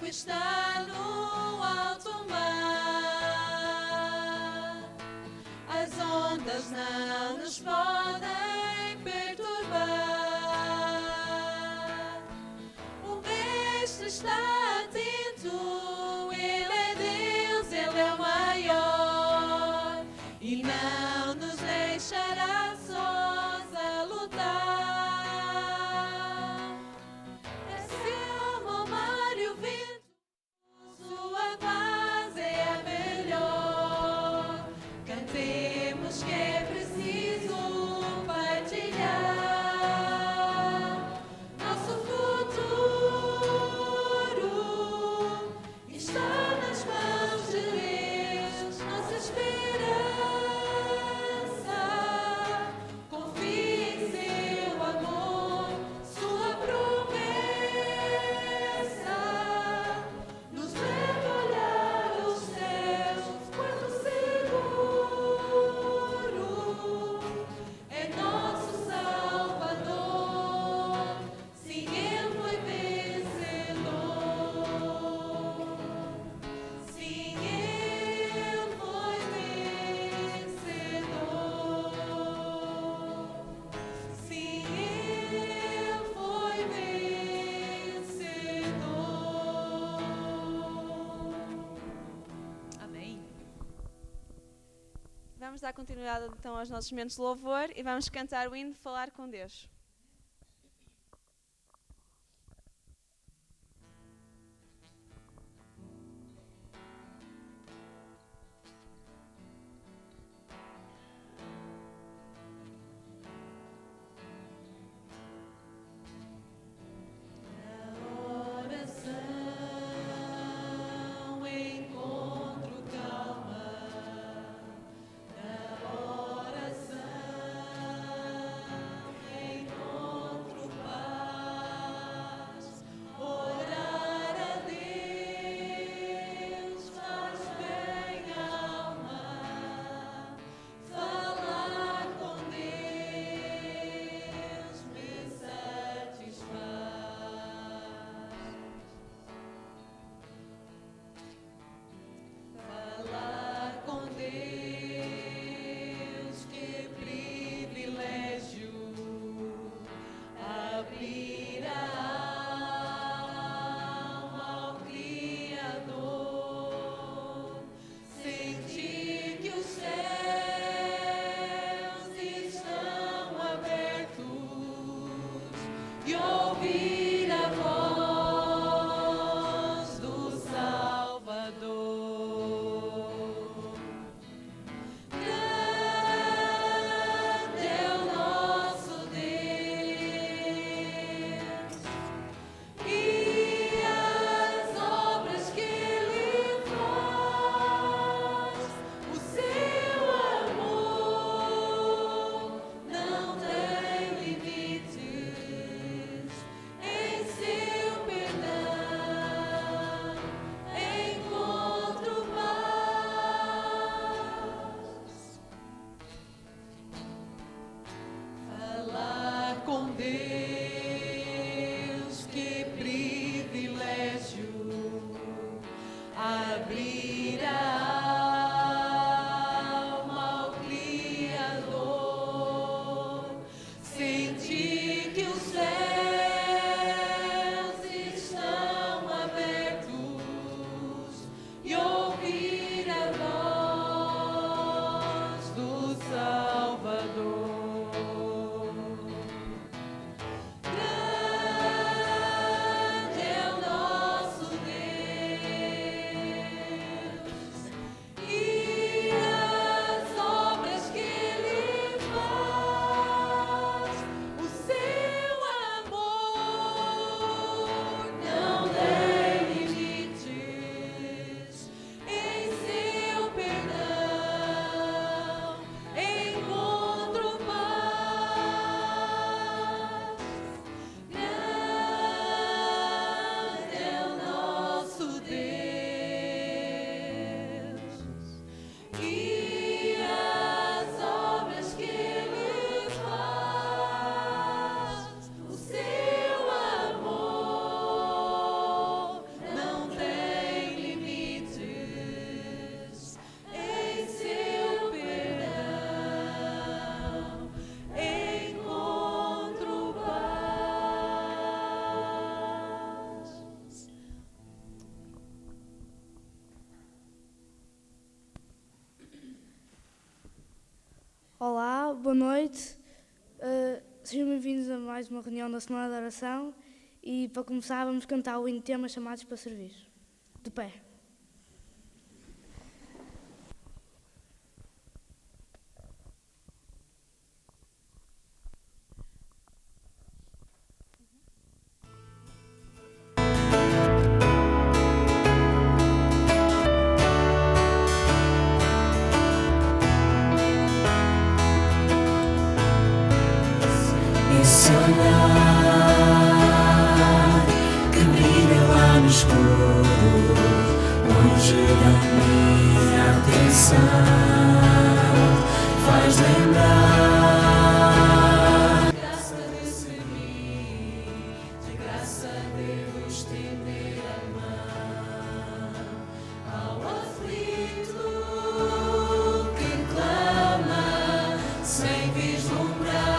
está no alto mar. As ondas não nos podem perturbar. O Mestre está atento, Ele é Deus, Ele é o maior e não nos deixará sós a lutar. É seu o mar e o vento, sua paz é a melhor. Cantemos que é preciso partilhar. Nosso futuro está nas mãos de Deus. Nossa esperança confia em seu amor, sua promessa nos leva a olhar os céus. Quanto seguro é nosso Salvador, sim, Ele foi vencedor. Sim, Ele foi vencedor. Sim, Ele foi vencedor. Amém. Vamos dar continuidade então aos nossos momentos de louvor e vamos cantar o hino Falar com Deus. Oração, encontro calma. Na oração, encontro paz. Orar a Deus faz bem à alma. Falar com Deus me satisfaz. Falar com Deus, que privilégio. Abrir a alma ao Criador. Sentir que os céus estão abertos e ouvir a voz do Salvador. Grande é o nosso Deus e as obras que Ele faz. O seu amor não tem limites. noite, sejam bem-vindos a mais uma reunião da Semana da Oração e para começar vamos cantar o hino tema Chamados para Servir. De pé. Esse olhar que brilha lá no escuro, longe da minha atenção, faz lembrar da graça de servir, de graça devo estender a mão ao aflito que clama sem vislumbrar.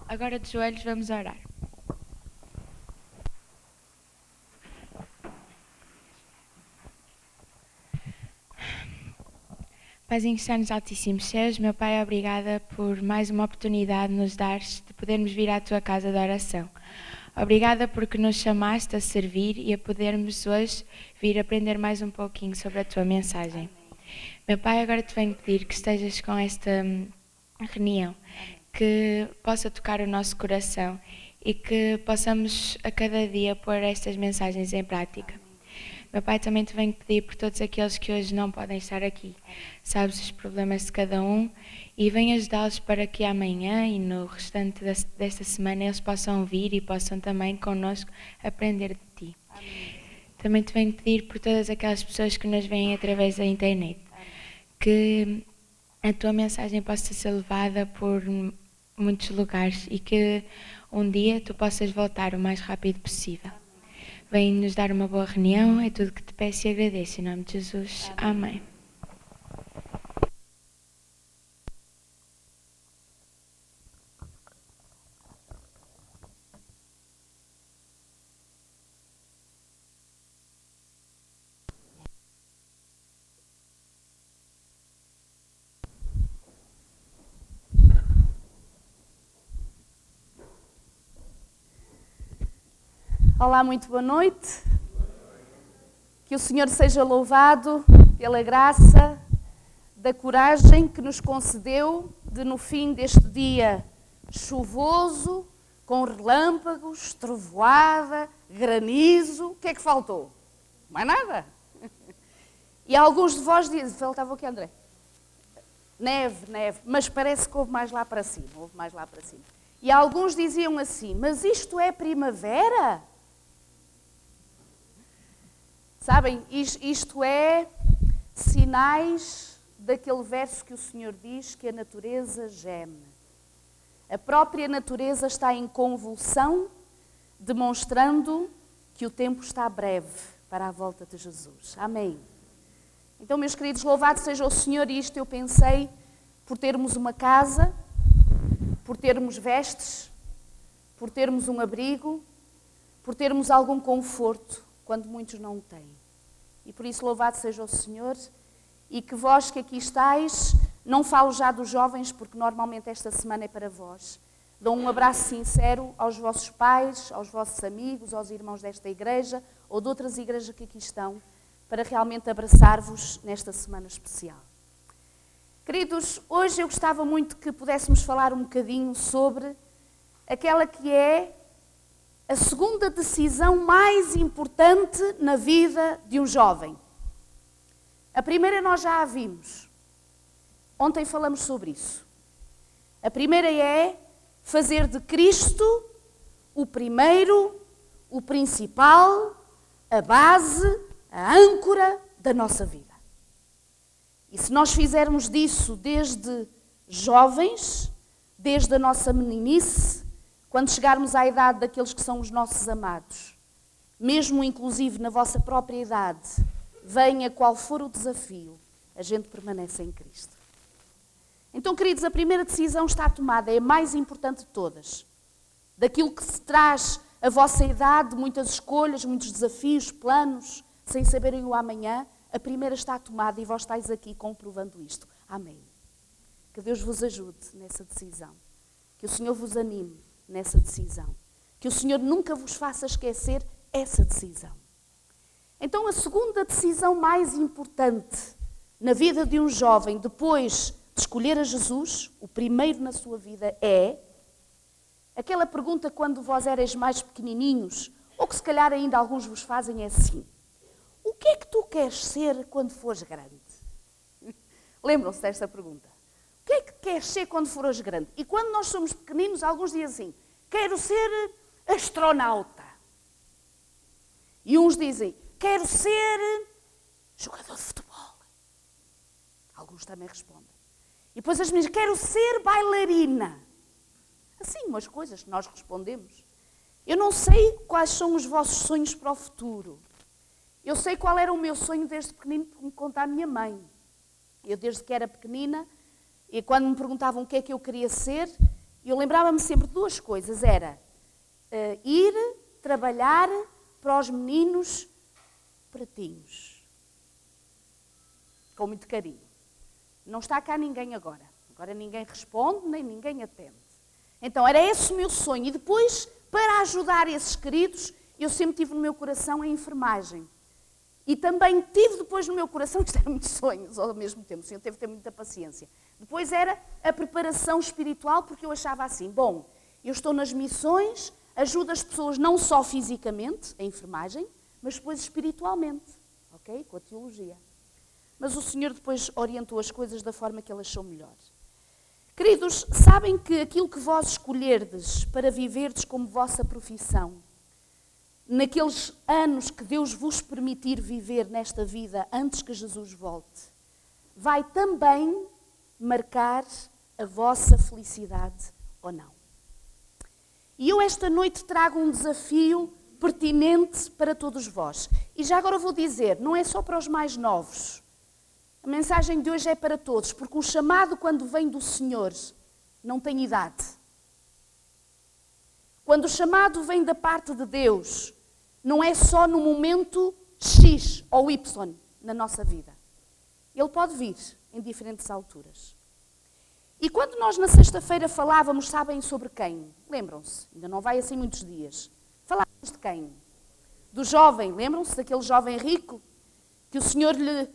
Agora de joelhos vamos orar. Paizinho que está nos altíssimos céus, meu Pai, obrigada por mais uma oportunidade nos dares de podermos vir à Tua casa de oração. Obrigada porque nos chamaste a servir e a podermos hoje vir aprender mais um pouquinho sobre a Tua mensagem. Meu Pai, agora te venho pedir que estejas com esta reunião, que possa tocar o nosso coração e que possamos a cada dia pôr estas mensagens em prática. Meu Pai, também te venho pedir por todos aqueles que hoje não podem estar aqui. Sabes os problemas de cada um e venho ajudá-los para que amanhã e no restante desta semana eles possam vir e possam também connosco aprender de Ti. Amém. Também te venho pedir por todas aquelas pessoas que nos veem através da internet, que a Tua mensagem possa ser levada por muitos lugares e que um dia Tu possas voltar o mais rápido possível. Vem nos dar uma boa reunião, é tudo que te peço e agradeço. Em nome de Jesus. Amém. Olá, muito boa noite. Que o Senhor seja louvado pela graça, da coragem que nos concedeu de, no fim deste dia chuvoso, com relâmpagos, trovoada, granizo, o que é que faltou? Mais nada. E alguns de vós dizem, faltava o quê, André? Neve, mas parece que houve mais lá para cima, E alguns diziam assim, mas isto é primavera? Sabem, isto é sinais daquele verso que o Senhor diz que a natureza geme. A própria natureza está em convulsão, demonstrando que o tempo está breve para a volta de Jesus. Amém. Então, meus queridos, louvado seja o Senhor, e isto eu pensei por termos uma casa, por termos vestes, por termos um abrigo, por termos algum conforto, quando muitos não o têm. E por isso, louvado seja o Senhor, e que vós que aqui estáis, não falo já dos jovens, porque normalmente esta semana é para vós, dou um abraço sincero aos vossos pais, aos vossos amigos, aos irmãos desta igreja, ou de outras igrejas que aqui estão, para realmente abraçar-vos nesta semana especial. Queridos, hoje eu gostava muito que pudéssemos falar um bocadinho sobre aquela que é a segunda decisão mais importante na vida de um jovem. A primeira nós já a vimos. Ontem falamos sobre isso. A primeira é fazer de Cristo o primeiro, o principal, a base, a âncora da nossa vida. E se nós fizermos disso desde jovens, desde a nossa meninice, quando chegarmos à idade daqueles que são os nossos amados, mesmo inclusive na vossa própria idade, venha qual for o desafio, a gente permanece em Cristo. Então, queridos, a primeira decisão está tomada, é a mais importante de todas. Daquilo que se traz a vossa idade, muitas escolhas, muitos desafios, planos, sem saberem o amanhã, a primeira está tomada e vós estáis aqui comprovando isto. Amém. Que Deus vos ajude nessa decisão. Que o Senhor vos anime nessa decisão. Que o Senhor nunca vos faça esquecer essa decisão. Então, a segunda decisão mais importante na vida de um jovem, depois de escolher a Jesus, o primeiro na sua vida, é aquela pergunta quando vós erais mais pequenininhos, ou que se calhar ainda alguns vos fazem, é assim: o que é que tu queres ser quando fores grande? Lembram-se desta pergunta? O que é que queres ser quando fores grande? E quando nós somos pequeninos, alguns dizem assim: quero ser astronauta. E uns dizem: quero ser jogador de futebol. Alguns também respondem. E depois as meninas: quero ser bailarina. Assim, umas coisas que nós respondemos. Eu não sei quais são os vossos sonhos para o futuro. Eu sei qual era o meu sonho desde pequenino, por me contar a minha mãe. Eu, desde que era pequenina, e quando me perguntavam o que é que eu queria ser, eu lembrava-me sempre de duas coisas. Era ir trabalhar para os meninos pratinhos. Com muito carinho. Não está cá ninguém agora. Agora ninguém responde, nem ninguém atende. Então, era esse o meu sonho. E depois, para ajudar esses queridos, eu sempre tive no meu coração a enfermagem. E também tive depois no meu coração, isto eram muitos sonhos ao mesmo tempo, o Senhor teve que ter muita paciência. Depois era a preparação espiritual, porque eu achava assim: bom, eu estou nas missões, ajudo as pessoas não só fisicamente, a enfermagem, mas depois espiritualmente, ok? Com a teologia. Mas o Senhor depois orientou as coisas da forma que Ele achou melhor. Queridos, sabem que aquilo que vós escolherdes para viverdes como vossa profissão, naqueles anos que Deus vos permitir viver nesta vida antes que Jesus volte, vai também marcar a vossa felicidade ou não. E eu esta noite trago um desafio pertinente para todos vós. E já agora vou dizer, não é só para os mais novos. A mensagem de hoje é para todos, porque o chamado, quando vem do Senhor, não tem idade. Quando o chamado vem da parte de Deus, não é só no momento X ou Y na nossa vida. Ele pode vir em diferentes alturas. E quando nós na sexta-feira falávamos, sabem sobre quem? Lembram-se? Ainda não vai assim muitos dias. Falávamos de quem? do jovem. Lembram-se daquele jovem rico que o Senhor lhe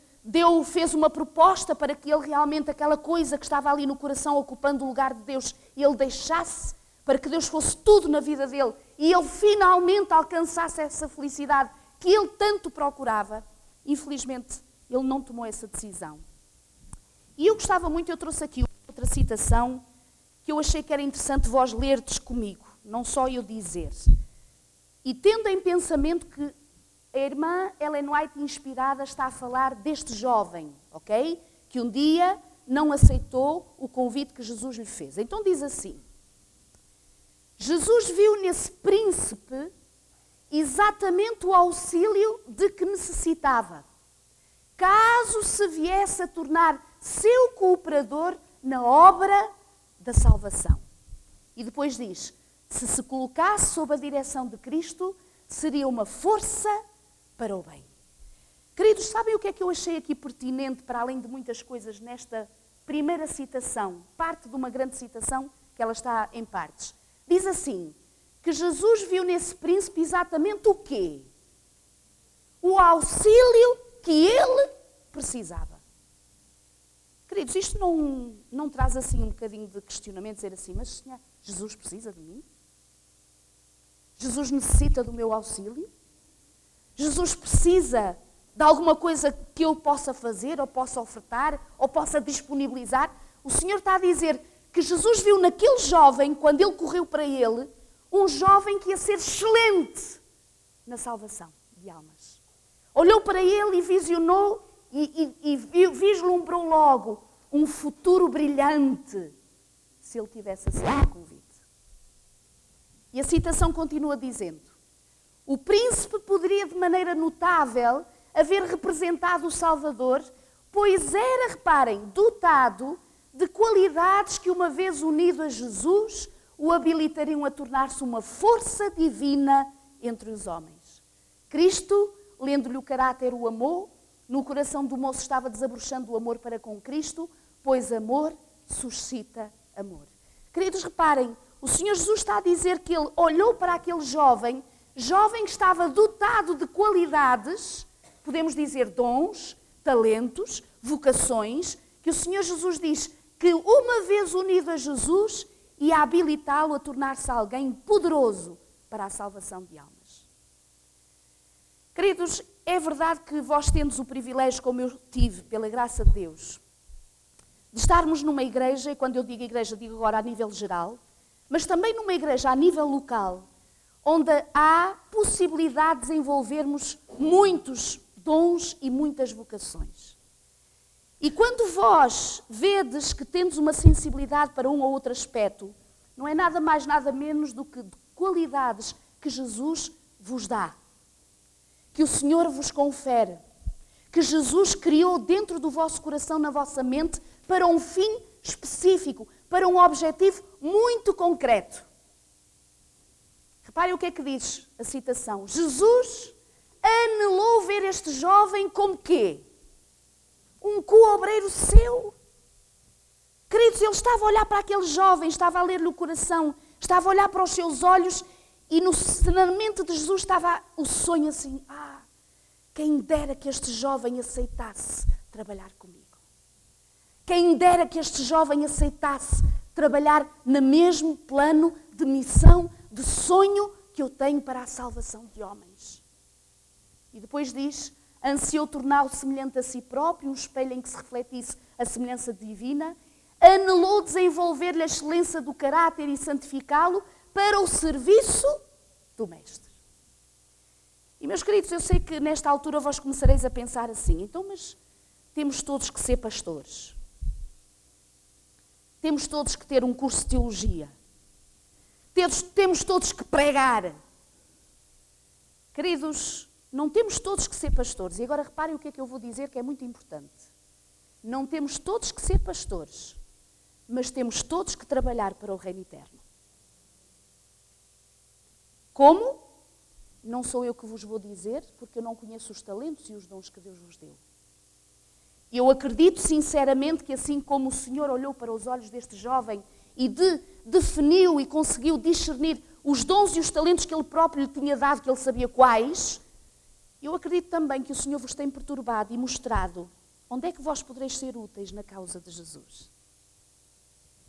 fez uma proposta para que ele realmente, aquela coisa que estava ali no coração ocupando o lugar de Deus, ele deixasse para que Deus fosse tudo na vida dele e ele finalmente alcançasse essa felicidade que ele tanto procurava. Infelizmente, ele não tomou essa decisão. E eu gostava muito, eu trouxe aqui outra citação que eu achei que era interessante vós lerdes comigo, não só eu dizer. E tendo em pensamento que a irmã Ellen White, inspirada, está a falar deste jovem, ok? Que um dia não aceitou o convite que Jesus lhe fez. Então diz assim: Jesus viu nesse príncipe exatamente o auxílio de que necessitava, caso se viesse a tornar seu cooperador na obra da salvação. E depois diz: se colocasse sob a direção de Cristo, seria uma força para o bem. Queridos, sabem o que é que eu achei aqui pertinente, para além de muitas coisas, nesta primeira citação, parte de uma grande citação, que ela está em partes. Diz assim, que Jesus viu nesse príncipe exatamente o quê? O auxílio que ele precisava. Queridos, isto não traz assim um bocadinho de questionamento, dizer assim, mas Senhor, Jesus precisa de mim? Jesus necessita do meu auxílio? Jesus precisa de alguma coisa que eu possa fazer, ou possa ofertar, ou possa disponibilizar? O Senhor está a dizer que Jesus viu naquele jovem, quando ele correu para ele, um jovem que ia ser excelente na salvação de almas. Olhou para ele e visionou e vislumbrou logo um futuro brilhante se ele tivesse aceito o convite. E a citação continua dizendo: o príncipe poderia de maneira notável haver representado o Salvador, pois era, reparem, dotado de qualidades que, uma vez unido a Jesus, o habilitariam a tornar-se uma força divina entre os homens. Cristo, lendo-lhe o caráter, o amou. No coração do moço estava desabrochando o amor para com Cristo, pois amor suscita amor. Queridos, reparem, o Senhor Jesus está a dizer que ele olhou para aquele jovem que estava dotado de qualidades, podemos dizer dons, talentos, vocações, que o Senhor Jesus diz que, uma vez unido a Jesus, ia habilitá-lo a tornar-se alguém poderoso para a salvação de almas. Queridos, é verdade que vós tendes o privilégio, como eu tive, pela graça de Deus, de estarmos numa igreja, e quando eu digo igreja, digo agora a nível geral, mas também numa igreja a nível local, onde há possibilidade de desenvolvermos muitos dons e muitas vocações. E quando vós vedes que temos uma sensibilidade para um ou outro aspecto, não é nada mais, nada menos do que qualidades que Jesus vos dá, que o Senhor vos confere, que Jesus criou dentro do vosso coração, na vossa mente, para um fim específico, para um objetivo muito concreto. Reparem o que é que diz a citação. Jesus anelou ver este jovem como quê? Um co-obreiro seu. Queridos, ele estava a olhar para aquele jovem, estava a ler-lhe o coração, estava a olhar para os seus olhos e na mente de Jesus estava o sonho assim, quem dera que este jovem aceitasse trabalhar comigo. Quem dera que este jovem aceitasse trabalhar no mesmo plano de missão, de sonho que eu tenho para a salvação de homens. E depois diz, ansiou torná-lo semelhante a si próprio, um espelho em que se refletisse a semelhança divina, anelou desenvolver-lhe a excelência do caráter e santificá-lo para o serviço do Mestre. E, meus queridos, eu sei que nesta altura vós começareis a pensar assim, então, mas temos todos que ser pastores. Temos todos que ter um curso de teologia. Temos todos que pregar. Queridos, não temos todos que ser pastores. E agora reparem o que é que eu vou dizer, que é muito importante. Não temos todos que ser pastores, mas temos todos que trabalhar para o reino eterno. Como? Não sou eu que vos vou dizer, porque eu não conheço os talentos e os dons que Deus vos deu. Eu acredito sinceramente que, assim como o Senhor olhou para os olhos deste jovem e definiu e conseguiu discernir os dons e os talentos que Ele próprio lhe tinha dado, que Ele sabia quais, eu acredito também que o Senhor vos tem perturbado e mostrado onde é que vós podereis ser úteis na causa de Jesus.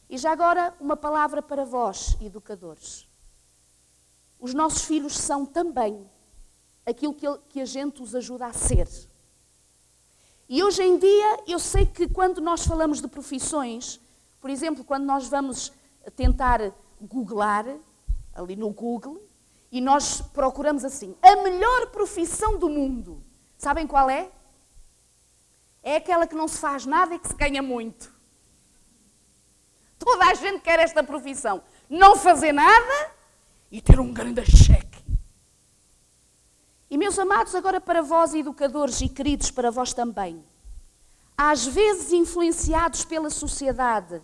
E já agora, uma palavra para vós, educadores. Os nossos filhos são também aquilo que a gente os ajuda a ser. E hoje em dia, eu sei que quando nós falamos de profissões, por exemplo, quando nós vamos tentar googlar, ali no Google, e nós procuramos assim, a melhor profissão do mundo. Sabem qual é? É aquela que não se faz nada e que se ganha muito. Toda a gente quer esta profissão. Não fazer nada e ter um grande cheque. E meus amados, agora para vós educadores e queridos, para vós também. Às vezes influenciados pela sociedade,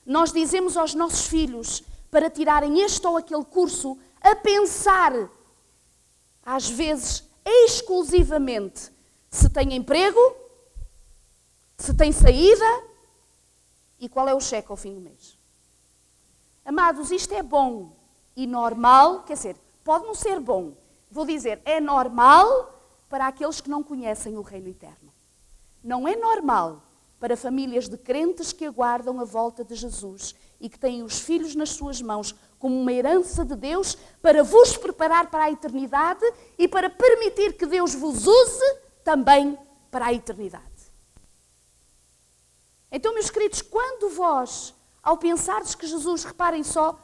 nós dizemos aos nossos filhos para tirarem este ou aquele curso a pensar, às vezes exclusivamente, se tem emprego, se tem saída e qual é o cheque ao fim do mês. Amados, isto é bom e normal, quer dizer, pode não ser bom, vou dizer, é normal para aqueles que não conhecem o reino eterno. Não é normal para famílias de crentes que aguardam a volta de Jesus e que têm os filhos nas suas mãos como uma herança de Deus para vos preparar para a eternidade e para permitir que Deus vos use também para a eternidade. Então, meus queridos, quando vós, ao pensares que Jesus, reparem só,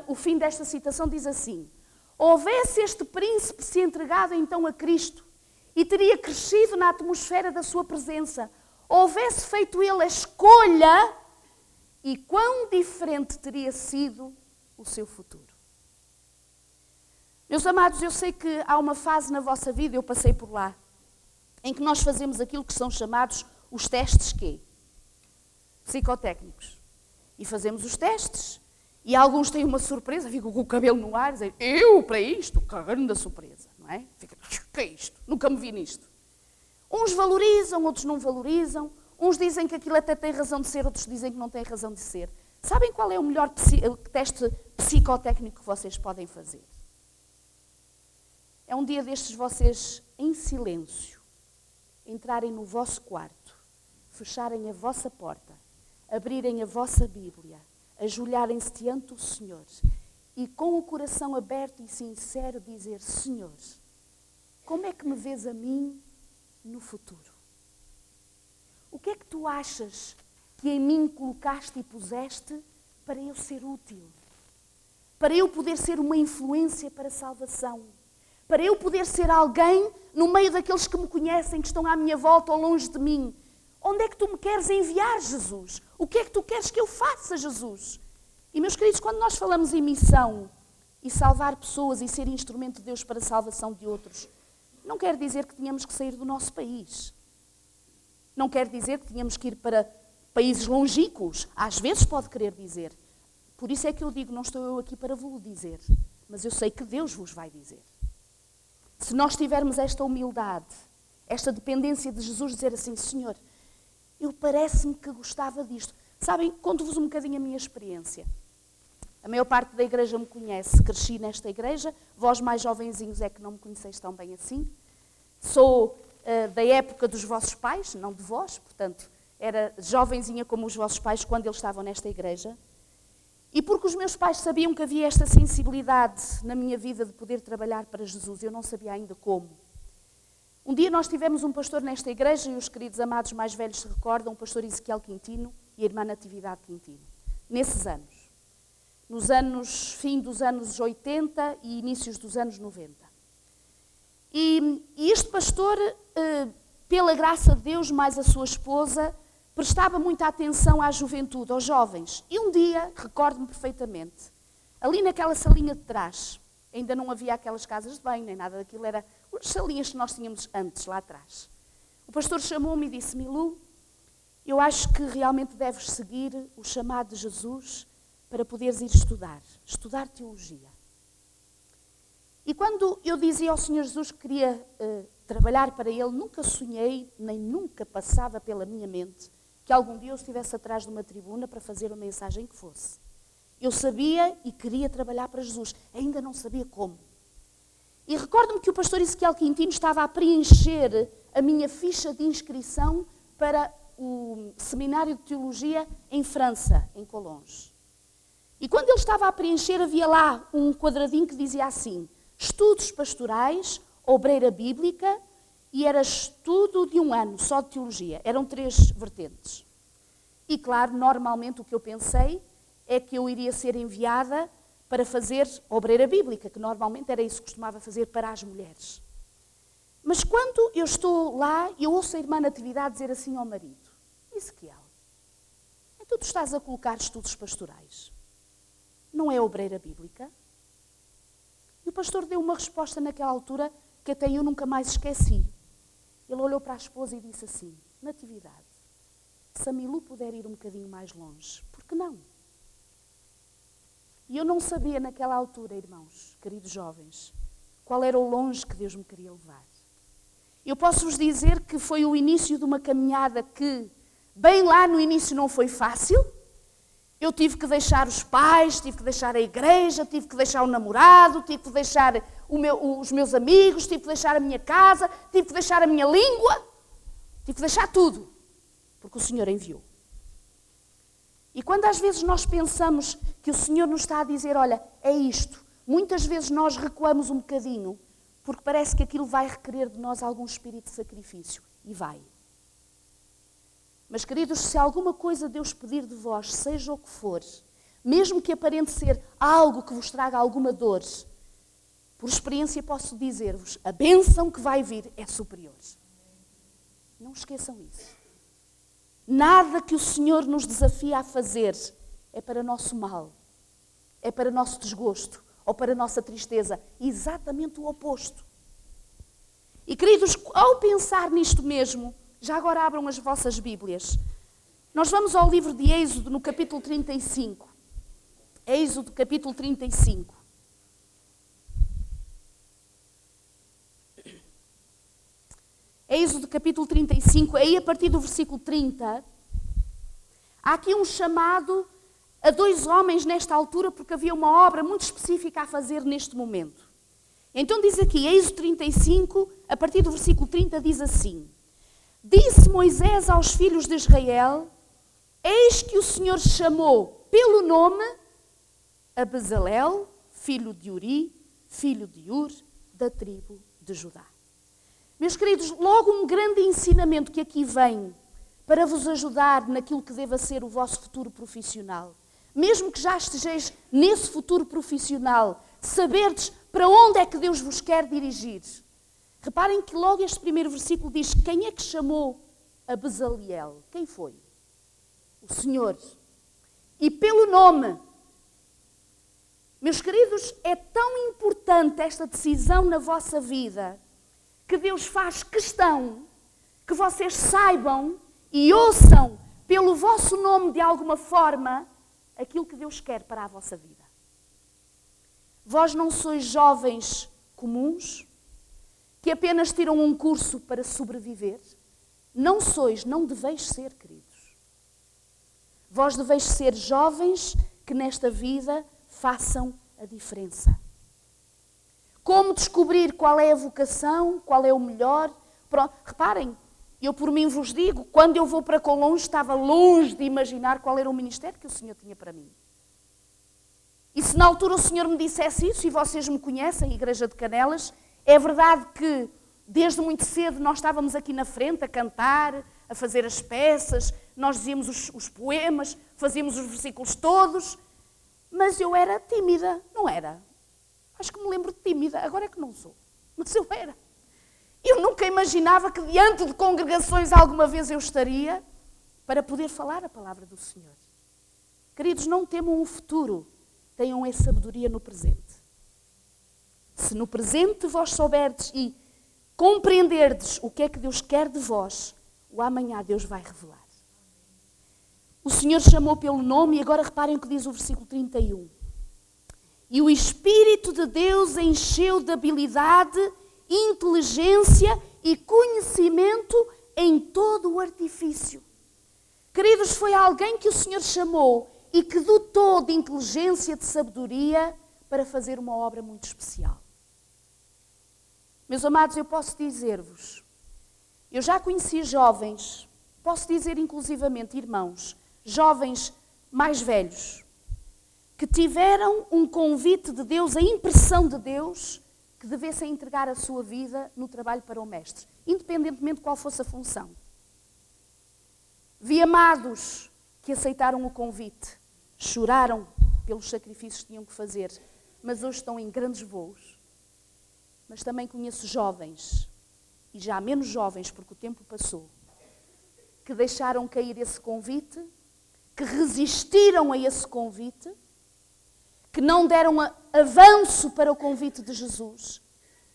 o fim desta citação diz assim, houvesse este príncipe se entregado então a Cristo e teria crescido na atmosfera da sua presença, houvesse feito ele a escolha, e quão diferente teria sido o seu futuro. Meus amados, eu sei que há uma fase na vossa vida, eu passei por lá, em que nós fazemos aquilo que são chamados os testes quê? Psicotécnicos. E fazemos os testes, e alguns têm uma surpresa, ficam com o cabelo no ar, dizem, eu para isto, cagando da surpresa, não é? Fica, que é isto? Nunca me vi nisto. Uns valorizam, outros não valorizam, uns dizem que aquilo até tem razão de ser, outros dizem que não tem razão de ser. Sabem qual é o melhor teste psicotécnico que vocês podem fazer? É um dia destes vocês, em silêncio, entrarem no vosso quarto, fecharem a vossa porta, abrirem a vossa Bíblia, ajoelharem-se diante do Senhor e com o coração aberto e sincero dizer, Senhor, como é que me vês a mim no futuro? O que é que tu achas que em mim colocaste e puseste para eu ser útil? Para eu poder ser uma influência para a salvação? Para eu poder ser alguém no meio daqueles que me conhecem, que estão à minha volta ou longe de mim? Onde é que tu me queres enviar, Jesus? O que é que tu queres que eu faça, Jesus? E, meus queridos, quando nós falamos em missão e salvar pessoas e ser instrumento de Deus para a salvação de outros, não quer dizer que tenhamos que sair do nosso país. Não quer dizer que tenhamos que ir para países longínquos. Às vezes pode querer dizer. Por isso é que eu digo, não estou eu aqui para vos dizer, mas eu sei que Deus vos vai dizer. Se nós tivermos esta humildade, esta dependência de Jesus, dizer assim, Senhor, eu parece-me que gostava disto. Sabem, conto-vos um bocadinho a minha experiência. A maior parte da igreja me conhece, cresci nesta igreja, vós mais jovenzinhos é que não me conheceis tão bem assim. Sou da época dos vossos pais, não de vós, portanto, era jovenzinha como os vossos pais quando eles estavam nesta igreja. E porque os meus pais sabiam que havia esta sensibilidade na minha vida de poder trabalhar para Jesus, eu não sabia ainda como. Um dia nós tivemos um pastor nesta igreja, e os queridos amados mais velhos se recordam, o pastor Ezequiel Quintino e a irmã Natividade Quintino. Nesses anos. Fim dos anos 80 e inícios dos anos 90. E este pastor, pela graça de Deus, mais a sua esposa, prestava muita atenção à juventude, aos jovens. E um dia, recordo-me perfeitamente, ali naquela salinha de trás, ainda não havia aquelas casas de banho, nem nada daquilo, era as salinhas que nós tínhamos antes, lá atrás. O pastor chamou-me e disse, Milu, eu acho que realmente deves seguir o chamado de Jesus para poderes ir estudar teologia. E quando eu dizia ao Senhor Jesus que queria trabalhar para Ele, nunca sonhei, nem nunca passava pela minha mente que algum dia eu estivesse atrás de uma tribuna para fazer a mensagem que fosse. Eu sabia e queria trabalhar para Jesus, ainda não sabia como. E recordo-me que o pastor Ezequiel Quintino estava a preencher a minha ficha de inscrição para o Seminário de Teologia em França, em Collonges. E quando ele estava a preencher, havia lá um quadradinho que dizia assim: Estudos Pastorais, Obreira Bíblica, e era estudo de 1 ano, só de teologia. Eram 3 vertentes. E claro, normalmente o que eu pensei é que eu iria ser enviada para fazer obreira bíblica, que normalmente era isso que costumava fazer para as mulheres. Mas quando eu estou lá, eu ouço a irmã Natividade dizer assim ao marido: Ezequiel, então tu estás a colocar estudos pastorais, não é obreira bíblica? E o pastor deu uma resposta naquela altura que até eu nunca mais esqueci. Ele olhou para a esposa e disse assim: Natividade, se a Milu puder ir um bocadinho mais longe, por que não? E eu não sabia naquela altura, irmãos, queridos jovens, qual era o longe que Deus me queria levar. Eu posso-vos dizer que foi o início de uma caminhada que, bem lá no início, não foi fácil. Eu tive que deixar os pais, tive que deixar a igreja, tive que deixar o namorado, tive que deixar os meus amigos, tive que deixar a minha casa, tive que deixar a minha língua, tive que deixar tudo, porque o Senhor enviou. E quando às vezes nós pensamos que o Senhor nos está a dizer: olha, é isto, muitas vezes nós recuamos um bocadinho, porque parece que aquilo vai requerer de nós algum espírito de sacrifício. E vai. Mas, queridos, se alguma coisa Deus pedir de vós, seja o que for, mesmo que aparente ser algo que vos traga alguma dor, por experiência posso dizer-vos, a bênção que vai vir é superior. Não esqueçam isso. Nada que o Senhor nos desafia a fazer é para nosso mal, é para nosso desgosto ou para nossa tristeza. Exatamente o oposto. E, queridos, ao pensar nisto mesmo, já agora abram as vossas Bíblias. Nós vamos ao livro de Êxodo, no capítulo 35. Êxodo, capítulo 35. Êxodo, capítulo 35, aí a partir do versículo 30, há aqui um chamado a 2 homens nesta altura, porque havia uma obra muito específica a fazer neste momento. Então diz aqui, Êxodo 35, a partir do versículo 30, diz assim: Disse Moisés aos filhos de Israel: Eis que o Senhor chamou pelo nome a Bezalel, filho de Uri, filho de Ur, da tribo de Judá. Meus queridos, logo um grande ensinamento que aqui vem para vos ajudar naquilo que deva ser o vosso futuro profissional. Mesmo que já estejais nesse futuro profissional, saberdes para onde é que Deus vos quer dirigir. Reparem que logo este primeiro versículo diz: quem é que chamou a Bezaleel? Quem foi? O Senhor. E pelo nome. Meus queridos, é tão importante esta decisão na vossa vida, que Deus faz questão que vocês saibam e ouçam pelo vosso nome de alguma forma aquilo que Deus quer para a vossa vida. Vós não sois jovens comuns que apenas tiram um curso para sobreviver. Não sois, não deveis ser, queridos. Vós deveis ser jovens que nesta vida façam a diferença. Como descobrir qual é a vocação, qual é o melhor? Pronto. Reparem, eu por mim vos digo, quando eu vou para Collonges, estava longe de imaginar qual era o ministério que o Senhor tinha para mim. E se na altura o Senhor me dissesse isso, e vocês me conhecem, Igreja de Canelas, é verdade que desde muito cedo nós estávamos aqui na frente a cantar, a fazer as peças, nós dizíamos os poemas, fazíamos os versículos todos, mas eu era tímida, não era? Acho que me lembro de tímida, agora é que não sou, mas eu era. Eu nunca imaginava que diante de congregações alguma vez eu estaria para poder falar a palavra do Senhor. Queridos, não temam o futuro, tenham a sabedoria no presente. Se no presente vós souberdes e compreenderdes o que é que Deus quer de vós, o amanhã Deus vai revelar. O Senhor chamou pelo nome e agora reparem o que diz o versículo 31. E o Espírito de Deus encheu de habilidade, inteligência e conhecimento em todo o artifício. Queridos, foi alguém que o Senhor chamou e que dotou de inteligência, de sabedoria para fazer uma obra muito especial. Meus amados, eu posso dizer-vos, eu já conheci jovens, posso dizer inclusivamente irmãos, jovens mais velhos, que tiveram um convite de Deus, a impressão de Deus, que devessem entregar a sua vida no trabalho para o Mestre, independentemente de qual fosse a função. Vi amados que aceitaram o convite, choraram pelos sacrifícios que tinham que fazer, mas hoje estão em grandes voos. Mas também conheço jovens, e já menos jovens porque o tempo passou, que deixaram cair esse convite, que resistiram a esse convite, que não deram avanço para o convite de Jesus.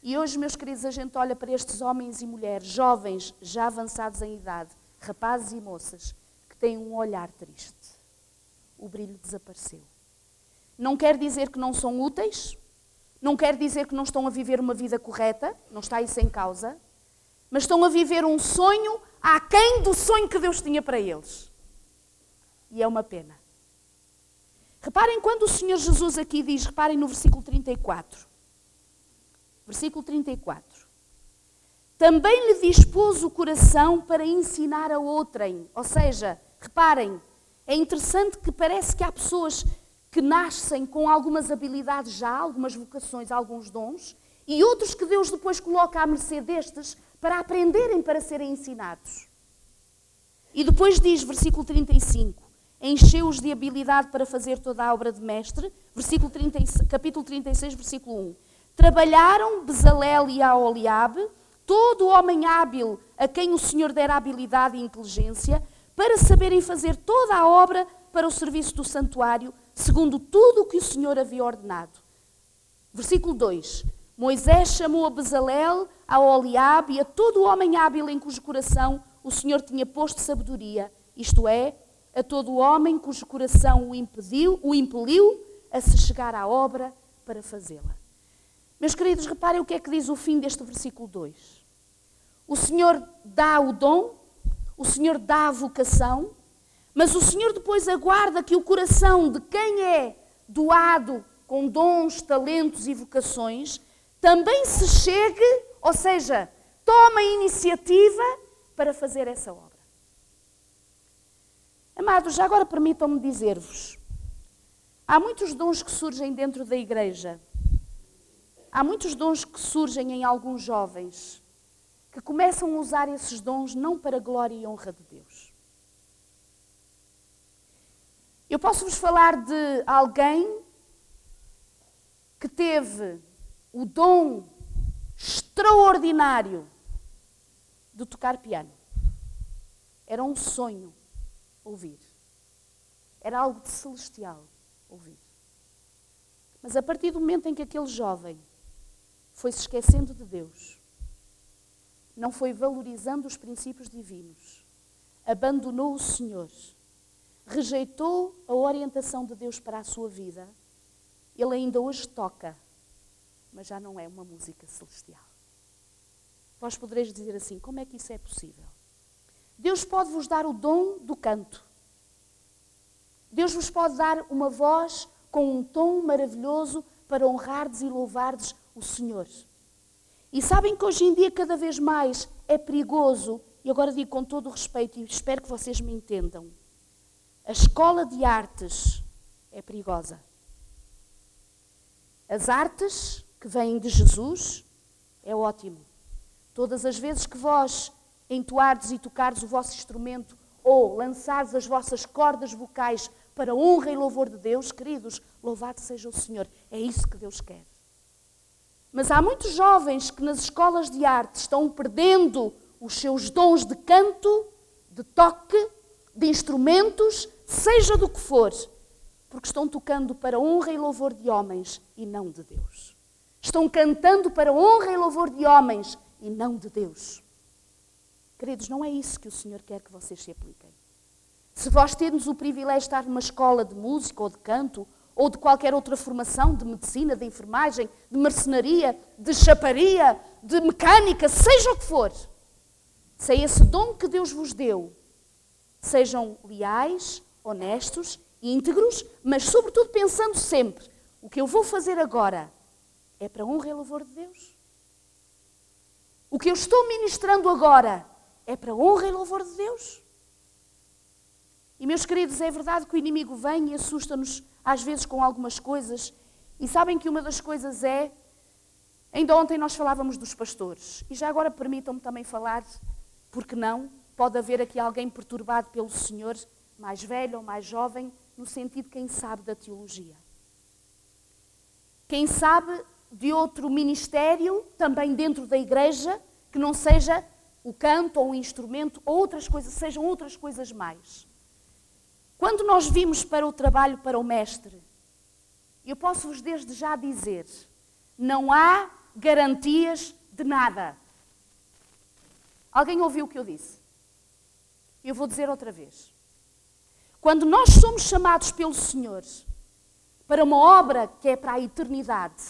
E hoje, meus queridos, a gente olha para estes homens e mulheres, jovens, já avançados em idade, rapazes e moças, que têm um olhar triste. O brilho desapareceu. Não quer dizer que não são úteis, não quer dizer que não estão a viver uma vida correta, não está isso em causa, mas estão a viver um sonho aquém do sonho que Deus tinha para eles. E é uma pena. Reparem quando o Senhor Jesus aqui diz, reparem no versículo 34. Versículo 34. Também lhe dispôs o coração para ensinar a outrem. Ou seja, reparem, é interessante que parece que há pessoas que nascem com algumas habilidades já, algumas vocações, alguns dons, e outros que Deus depois coloca à mercê destes para aprenderem, para serem ensinados. E depois diz, versículo 35, encheu-os de habilidade para fazer toda a obra de mestre, capítulo 36, versículo 1. Trabalharam Bezalel e Aholiabe, todo homem hábil a quem o Senhor dera habilidade e inteligência, para saberem fazer toda a obra para o serviço do santuário, segundo tudo o que o Senhor havia ordenado. Versículo 2. Moisés chamou a Bezalel, a Aholiabe e a todo o homem hábil em cujo coração o Senhor tinha posto sabedoria, isto é, a todo o homem cujo coração o impeliu a se chegar à obra para fazê-la. Meus queridos, reparem o que é que diz o fim deste versículo 2. O Senhor dá o dom, o Senhor dá a vocação, mas o Senhor depois aguarda que o coração de quem é doado com dons, talentos e vocações também se chegue, ou seja, tome a iniciativa para fazer essa obra. Amados, já agora permitam-me dizer-vos, há muitos dons que surgem dentro da igreja, há muitos dons que surgem em alguns jovens, que começam a usar esses dons não para a glória e honra de Deus. Eu posso-vos falar de alguém que teve o dom extraordinário de tocar piano. Era um sonho ouvir. Era algo de celestial ouvir. Mas a partir do momento em que aquele jovem foi se esquecendo de Deus, não foi valorizando os princípios divinos, abandonou o Senhor, rejeitou a orientação de Deus para a sua vida, ele ainda hoje toca, mas já não é uma música celestial. Vós podereis dizer assim, como é que isso é possível? Deus pode vos dar o dom do canto. Deus vos pode dar uma voz com um tom maravilhoso para honrardes e louvardes o Senhor. E sabem que hoje em dia cada vez mais é perigoso, e agora digo com todo o respeito e espero que vocês me entendam, a escola de artes é perigosa. As artes que vêm de Jesus é ótimo. Todas as vezes que vós entoardes e tocardes o vosso instrumento ou lançardes as vossas cordas vocais para a honra e louvor de Deus, queridos, louvado seja o Senhor. É isso que Deus quer. Mas há muitos jovens que nas escolas de arte estão perdendo os seus dons de canto, de toque, de instrumentos, seja do que for, porque estão tocando para a honra e louvor de homens e não de Deus. Estão cantando para a honra e louvor de homens e não de Deus. Queridos, não é isso que o Senhor quer que vocês se apliquem. Se vós tendes o privilégio de estar numa escola de música ou de canto, ou de qualquer outra formação, de medicina, de enfermagem, de marcenaria, de chaparia, de mecânica, seja o que for, se é esse dom que Deus vos deu, sejam leais, honestos, íntegros, mas sobretudo pensando sempre, o que eu vou fazer agora é para a honra e louvor de Deus? O que eu estou ministrando agora é para a honra e louvor de Deus? E, meus queridos, é verdade que o inimigo vem e assusta-nos às vezes com algumas coisas. E sabem que uma das coisas é... Ainda ontem nós falávamos dos pastores. E já agora permitam-me também falar, porque não, pode haver aqui alguém perturbado pelo Senhor, mais velho ou mais jovem, no sentido quem sabe da teologia. Quem sabe de outro ministério, também dentro da igreja, que não seja o canto ou o instrumento, ou outras coisas, sejam outras coisas mais. Quando nós vimos para o trabalho, para o mestre, eu posso-vos desde já dizer, não há garantias de nada. Alguém ouviu o que eu disse? Eu vou dizer outra vez. Quando nós somos chamados pelo Senhor para uma obra que é para a eternidade,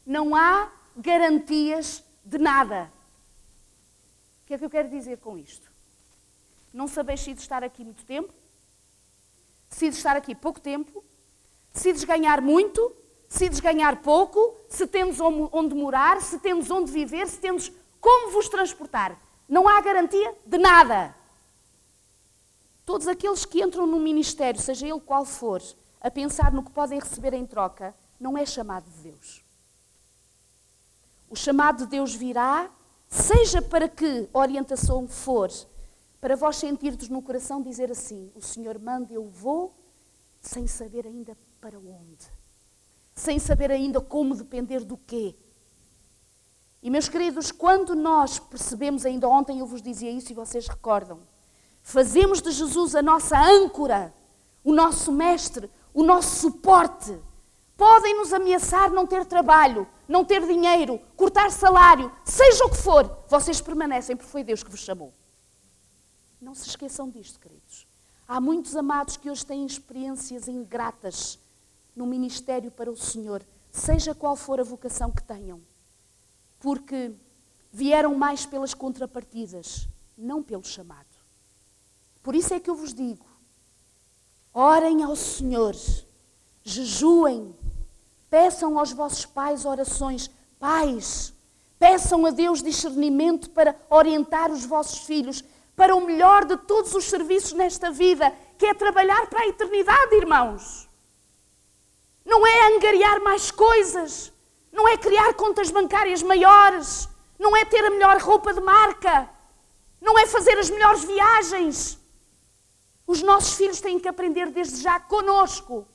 não há garantias de nada. O que é que eu quero dizer com isto? Não sabeis se de estar aqui muito tempo, se de estar aqui pouco tempo, se de ganhar muito, se de ganhar pouco, se temos onde morar, se temos onde viver, se temos como vos transportar. Não há garantia de nada. Todos aqueles que entram no ministério, seja ele qual for, a pensar no que podem receber em troca, não é chamado de Deus. O chamado de Deus virá, seja para que orientação for, para vós sentirdes no coração dizer assim, o Senhor manda, eu vou, sem saber ainda para onde. Sem saber ainda como depender do quê. E, meus queridos, quando nós percebemos, ainda ontem eu vos dizia isso e vocês recordam, fazemos de Jesus a nossa âncora, o nosso mestre, o nosso suporte. Podem nos ameaçar não ter trabalho, não ter dinheiro, cortar salário, seja o que for, vocês permanecem porque foi Deus que vos chamou. Não se esqueçam disto, queridos. Há muitos amados que hoje têm experiências ingratas no ministério para o Senhor, seja qual for a vocação que tenham, porque vieram mais pelas contrapartidas, não pelo chamado. Por isso é que eu vos digo, orem ao Senhor, jejuem, peçam aos vossos pais orações, pais, peçam a Deus discernimento para orientar os vossos filhos para o melhor de todos os serviços nesta vida, que é trabalhar para a eternidade, irmãos. Não é angariar mais coisas, não é criar contas bancárias maiores, não é ter a melhor roupa de marca, não é fazer as melhores viagens. Os nossos filhos têm que aprender desde já conosco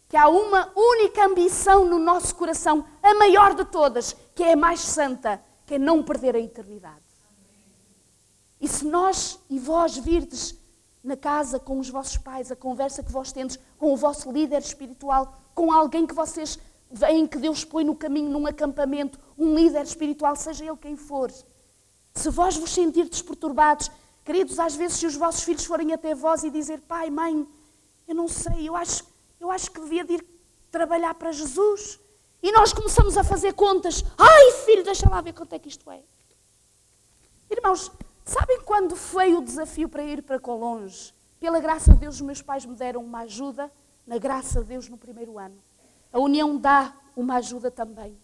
que há uma única ambição no nosso coração, a maior de todas, que é a mais santa, que é não perder a eternidade. E se nós e vós virdes na casa com os vossos pais, a conversa que vós tendes com o vosso líder espiritual, com alguém que vocês veem que Deus põe no caminho num acampamento, um líder espiritual, seja ele quem for, se vós vos sentirdes perturbados, queridos, às vezes se os vossos filhos forem até vós e dizer, pai, mãe, eu não sei, eu acho que devia de ir trabalhar para Jesus, e nós começamos a fazer contas, ai filho, deixa lá ver quanto é que isto é. Irmãos, sabem quando foi o desafio para ir para Colonge? Pela graça de Deus, os meus pais me deram uma ajuda, na graça de Deus, no primeiro ano. A União dá uma ajuda também,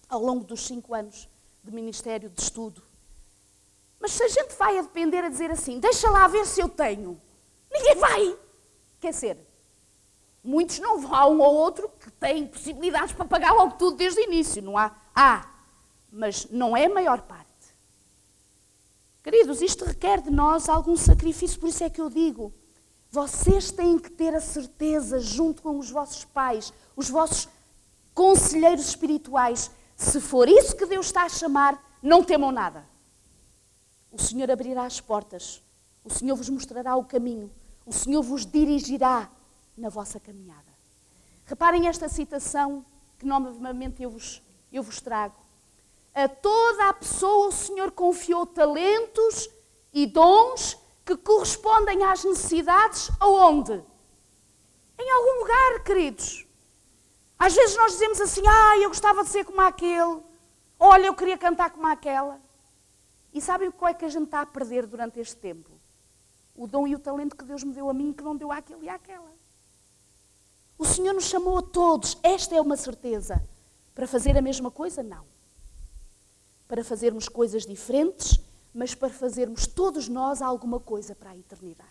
ao longo dos 5 anos de ministério, de estudo. Mas se a gente vai a depender a dizer assim, deixa lá ver se eu tenho, ninguém vai. Quer dizer, muitos não vão, há um ou outro que tem possibilidades para pagar logo tudo desde o início, não há? Mas não é a maior parte. Queridos, isto requer de nós algum sacrifício, por isso é que eu digo, vocês têm que ter a certeza, junto com os vossos pais, os vossos conselheiros espirituais, se for isso que Deus está a chamar, não temam nada. O Senhor abrirá as portas, o Senhor vos mostrará o caminho, o Senhor vos dirigirá na vossa caminhada. Reparem esta citação que novamente eu vos trago. A toda a pessoa o Senhor confiou talentos e dons que correspondem às necessidades aonde? Em algum lugar, queridos. Às vezes nós dizemos assim, eu gostava de ser como aquele, olha, eu queria cantar como aquela. E sabem o que é que a gente está a perder durante este tempo? O dom e o talento que Deus me deu a mim, que não deu àquele e àquela. O Senhor nos chamou a todos, esta é uma certeza. Para fazer a mesma coisa? Não. para fazermos coisas diferentes, mas para fazermos todos nós alguma coisa para a eternidade.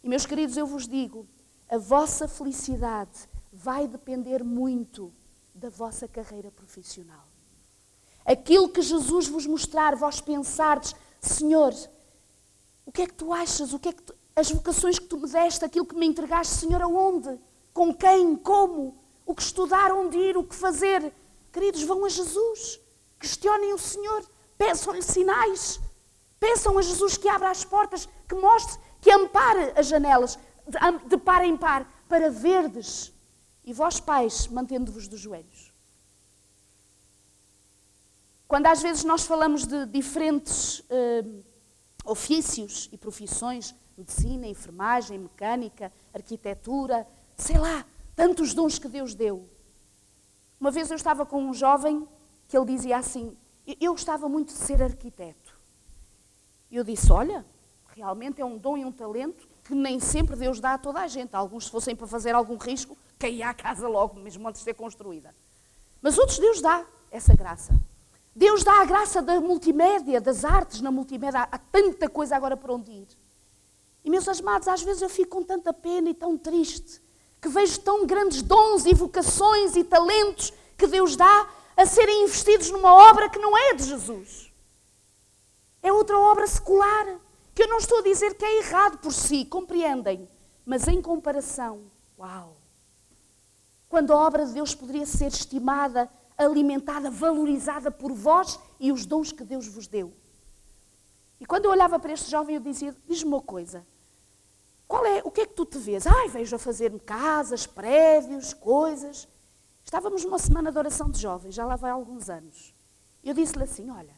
E, meus queridos, eu vos digo, a vossa felicidade vai depender muito da vossa carreira profissional. Aquilo que Jesus vos mostrar, vós pensardes, Senhor, o que é que tu achas? As vocações que tu me deste, aquilo que me entregaste, Senhor, aonde? Com quem? Como? O que estudar, onde ir, o que fazer? Queridos, vão a Jesus, questionem o Senhor, peçam-lhe sinais, peçam a Jesus que abra as portas, que mostre, que ampare as janelas, de par em par, para verdes. E vós, pais, mantendo-vos dos joelhos. Quando às vezes nós falamos de diferentes ofícios e profissões, medicina, enfermagem, mecânica, arquitetura, sei lá, tantos dons que Deus deu. Uma vez eu estava com um jovem que ele dizia assim, eu gostava muito de ser arquiteto. E eu disse, olha, realmente é um dom e um talento que nem sempre Deus dá a toda a gente. Alguns, se fossem para fazer algum risco, caía a casa logo, mesmo antes de ser construída. Mas outros Deus dá essa graça. Deus dá a graça da multimédia, das artes na multimédia. Há tanta coisa agora para onde ir. E, meus amados, às vezes eu fico com tanta pena e tão triste, que vejo tão grandes dons e vocações e talentos que Deus dá a serem investidos numa obra que não é de Jesus. É outra obra secular, que eu não estou a dizer que é errado por si, compreendem? Mas em comparação, uau! Quando a obra de Deus poderia ser estimada, alimentada, valorizada por vós e os dons que Deus vos deu. E quando eu olhava para este jovem, eu dizia, diz-me uma coisa, o que é que tu te vês? Vejo a fazer-me casas, prédios, coisas. Estávamos numa semana de oração de jovens, já lá vai há alguns anos. Eu disse-lhe assim, olha,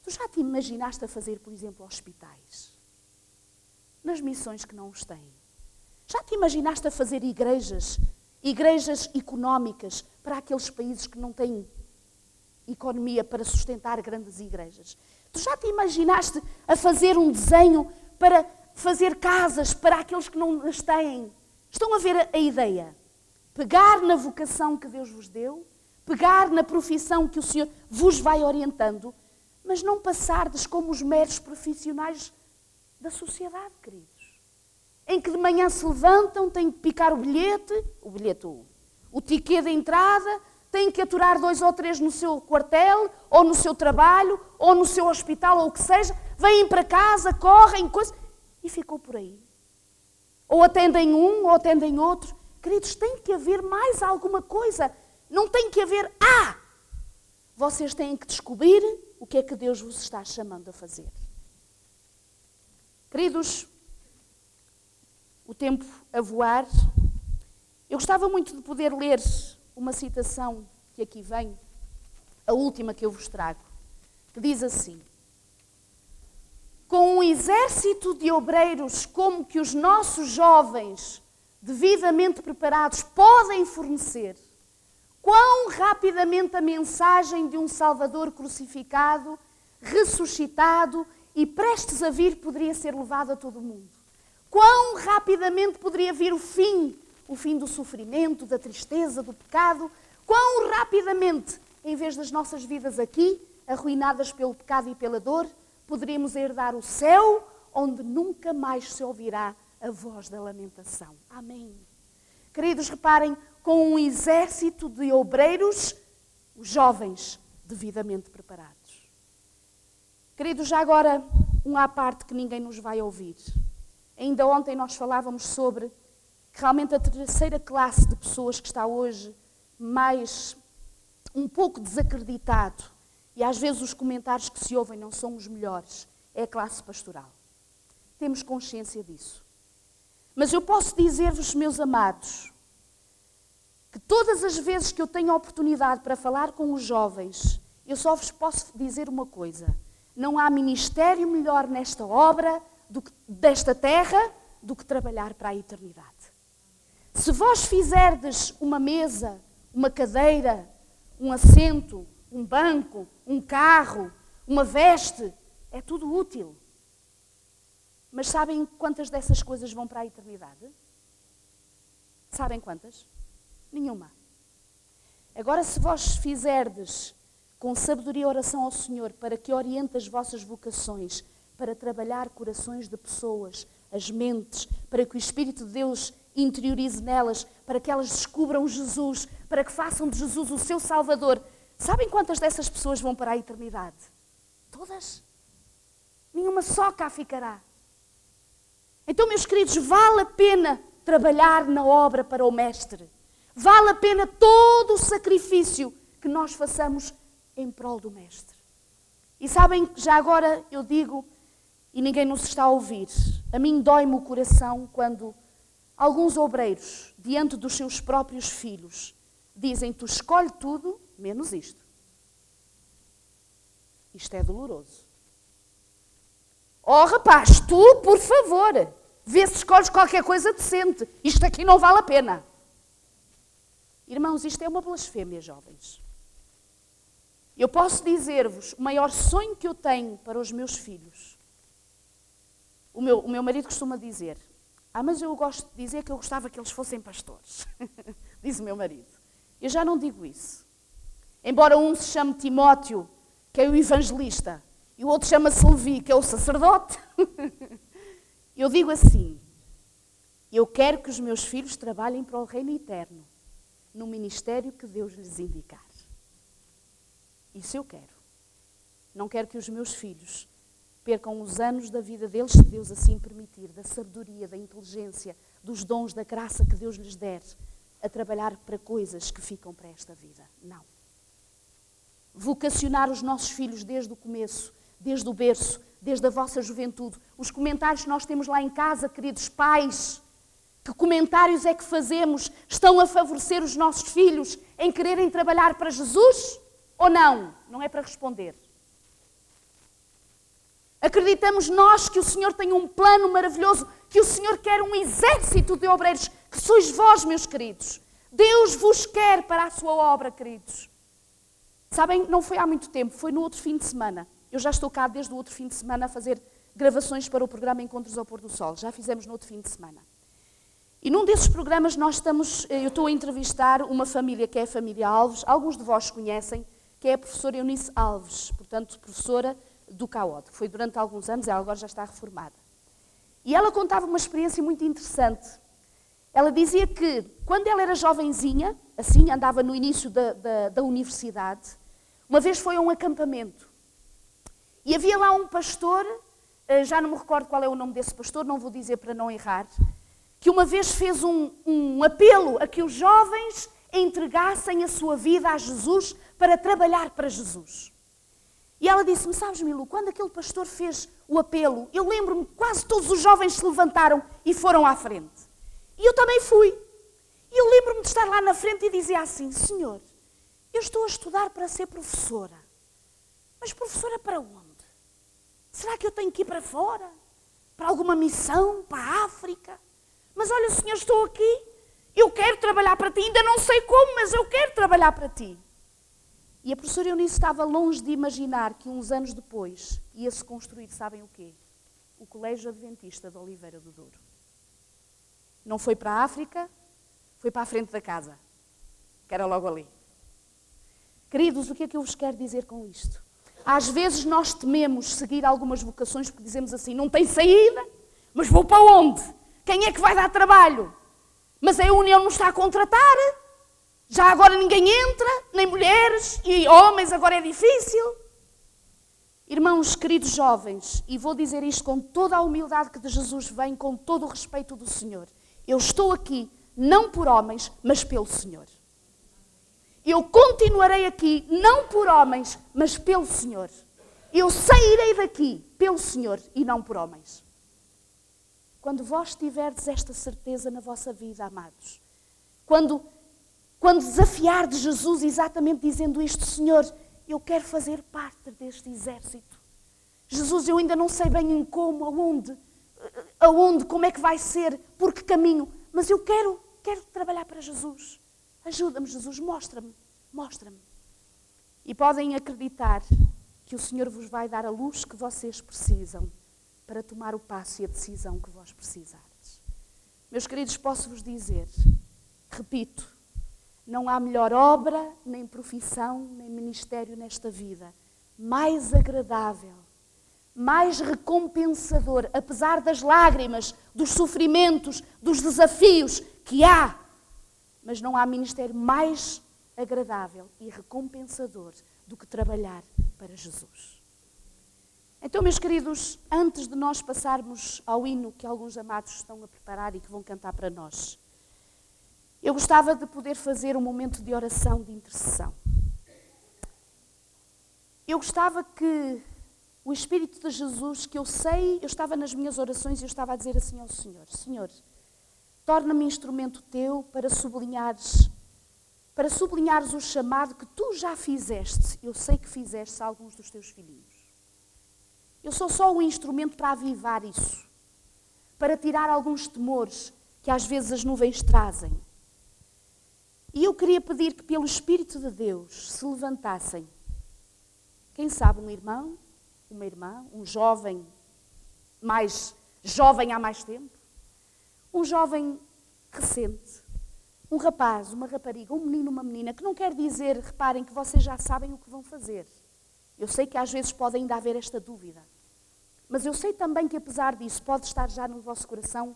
tu já te imaginaste a fazer, por exemplo, hospitais? Nas missões que não os têm. Já te imaginaste a fazer igrejas económicas para aqueles países que não têm economia para sustentar grandes igrejas? Tu já te imaginaste a fazer um desenho para fazer casas para aqueles que não as têm? Estão a ver a ideia? Pegar na vocação que Deus vos deu, pegar na profissão que o Senhor vos vai orientando, mas não passardes como os meros profissionais da sociedade, queridos. Em que de manhã se levantam, têm que picar o ticket de entrada, têm que aturar 2 ou 3 no seu quartel, ou no seu trabalho, ou no seu hospital, ou o que seja, vêm para casa, correm, coisa, e ficou por aí. Ou atendem um, ou atendem outro. Queridos, tem que haver mais alguma coisa. Não tem que haver, vocês têm que descobrir o que é que Deus vos está chamando a fazer. Queridos, o tempo a voar, eu gostava muito de poder ler uma citação que aqui vem, a última que eu vos trago, que diz assim, com um exército de obreiros como que os nossos jovens, devidamente preparados, podem fornecer, quão rapidamente a mensagem de um Salvador crucificado, ressuscitado e prestes a vir poderia ser levada a todo o mundo. Quão rapidamente poderia vir o fim do sofrimento, da tristeza, do pecado. Quão rapidamente, em vez das nossas vidas aqui, arruinadas pelo pecado e pela dor, poderíamos herdar o céu, onde nunca mais se ouvirá a voz da lamentação. Amém. Queridos, reparem, com um exército de obreiros, os jovens devidamente preparados. Queridos, já agora, à parte que ninguém nos vai ouvir. Ainda ontem nós falávamos sobre que realmente a terceira classe de pessoas que está hoje mais um pouco desacreditado, e às vezes os comentários que se ouvem não são os melhores, é a classe pastoral. Temos consciência disso. Mas eu posso dizer-vos, meus amados, que todas as vezes que eu tenho a oportunidade para falar com os jovens, eu só vos posso dizer uma coisa. Não há ministério melhor nesta obra, desta terra, do que trabalhar para a eternidade. Se vós fizerdes uma mesa, uma cadeira, um assento, um banco, um carro, uma veste, é tudo útil. Mas sabem quantas dessas coisas vão para a eternidade? Sabem quantas? Nenhuma. Agora, se vós fizerdes com sabedoria e oração ao Senhor, para que oriente as vossas vocações, para trabalhar corações de pessoas, as mentes, para que o Espírito de Deus interiorize nelas, para que elas descubram Jesus, para que façam de Jesus o seu Salvador. Sabem quantas dessas pessoas vão para a eternidade? Todas? Nenhuma só cá ficará. Então, meus queridos, vale a pena trabalhar na obra para o Mestre. Vale a pena todo o sacrifício que nós façamos em prol do Mestre. E sabem, já agora eu digo, e ninguém nos está a ouvir, a mim dói-me o coração quando alguns obreiros, diante dos seus próprios filhos, dizem: tu escolhe tudo, menos isto. Isto é doloroso. Oh rapaz, tu, por favor, vê se escolhes qualquer coisa decente. Isto aqui não vale a pena. Irmãos, isto é uma blasfémia, jovens. Eu posso dizer-vos, o maior sonho que eu tenho para os meus filhos, o meu marido costuma dizer: mas eu gosto de dizer que eu gostava que eles fossem pastores. Diz o meu marido. Eu já não digo isso. Embora um se chame Timóteo, que é o evangelista, e o outro chama-se Levi, que é o sacerdote, eu digo assim: eu quero que os meus filhos trabalhem para o reino eterno, no ministério que Deus lhes indicar. Isso eu quero. Não quero que os meus filhos percam os anos da vida deles, se Deus assim permitir, da sabedoria, da inteligência, dos dons, da graça que Deus lhes der, a trabalhar para coisas que ficam para esta vida. Não. Vocacionar os nossos filhos desde o começo, desde o berço, desde a vossa juventude. Os comentários que nós temos lá em casa, queridos pais, que comentários é que fazemos? Estão a favorecer os nossos filhos em quererem trabalhar para Jesus? Ou não? Não é para responder. Acreditamos nós que o Senhor tem um plano maravilhoso, que o Senhor quer um exército de obreiros, que sois vós, meus queridos. Deus vos quer para a sua obra, queridos. Sabem, não foi há muito tempo, foi no outro fim de semana. Eu já estou cá desde o outro fim de semana a fazer gravações para o programa Encontros ao Pôr do Sol. Já fizemos no outro fim de semana. E num desses programas eu estou a entrevistar uma família que é a família Alves. Alguns de vós conhecem, que é a professora Eunice Alves, portanto, professora do CAOD, que foi durante alguns anos, ela agora já está reformada. E ela contava uma experiência muito interessante. Ela dizia que, quando ela era jovenzinha, assim, andava no início da universidade, uma vez foi a um acampamento. E havia lá um pastor, já não me recordo qual é o nome desse pastor, não vou dizer para não errar, que uma vez fez um apelo a que os jovens entregassem a sua vida a Jesus para trabalhar para Jesus. E ela disse-me: sabes, Milu, quando aquele pastor fez o apelo, eu lembro-me que quase todos os jovens se levantaram e foram à frente. E eu também fui. E eu lembro-me de estar lá na frente e dizer assim: Senhor, eu estou a estudar para ser professora. Mas professora para onde? Será que eu tenho que ir para fora? Para alguma missão? Para a África? Mas olha, Senhor, estou aqui. Eu quero trabalhar para ti. Ainda não sei como, mas eu quero trabalhar para ti. E a professora Eunice estava longe de imaginar que uns anos depois ia-se construir, sabem o quê? O Colégio Adventista de Oliveira do Douro. Não foi para a África, foi para a frente da casa, que era logo ali. Queridos, o que é que eu vos quero dizer com isto? Às vezes nós tememos seguir algumas vocações porque dizemos assim: não tem saída, mas vou para onde? Quem é que vai dar trabalho? Mas a União não está a contratar. Já agora ninguém entra, nem mulheres e homens, agora é difícil. Irmãos, queridos jovens, e vou dizer isto com toda a humildade que de Jesus vem, com todo o respeito do Senhor. Eu estou aqui não por homens, mas pelo Senhor. Eu continuarei aqui não por homens, mas pelo Senhor. Eu sairei daqui pelo Senhor e não por homens. Quando vós tiverdes esta certeza na vossa vida, amados, quando desafiar de Jesus exatamente dizendo isto: Senhor, eu quero fazer parte deste exército. Jesus, eu ainda não sei bem em como, aonde, como é que vai ser, por que caminho, mas eu quero trabalhar para Jesus. Ajuda-me, Jesus, mostra-me. E podem acreditar que o Senhor vos vai dar a luz que vocês precisam para tomar o passo e a decisão que vós precisardes. Meus queridos, posso-vos dizer, repito, Não há melhor obra, nem profissão, nem ministério nesta vida mais agradável, mais recompensador, apesar das lágrimas, dos sofrimentos, dos desafios que há. Mas não há ministério mais agradável e recompensador do que trabalhar para Jesus. Então, meus queridos, antes de nós passarmos ao hino que alguns amados estão a preparar e que vão cantar para nós, eu gostava de poder fazer um momento de oração, de intercessão. Eu gostava que o Espírito de Jesus, que eu estava nas minhas orações e eu estava a dizer assim ao Senhor: Senhor, torna-me instrumento teu para sublinhares o chamado que tu já fizeste. Eu sei que fizeste a alguns dos teus filhinhos. Eu sou só um instrumento para avivar isso, para tirar alguns temores que às vezes as nuvens trazem. E eu queria pedir que pelo Espírito de Deus se levantassem, quem sabe um irmão, uma irmã, um jovem, mais jovem há mais tempo, um jovem recente, um rapaz, uma rapariga, um menino, uma menina, que não quer dizer, reparem, que vocês já sabem o que vão fazer. Eu sei que às vezes pode ainda haver esta dúvida, mas eu sei também que apesar disso pode estar já no vosso coração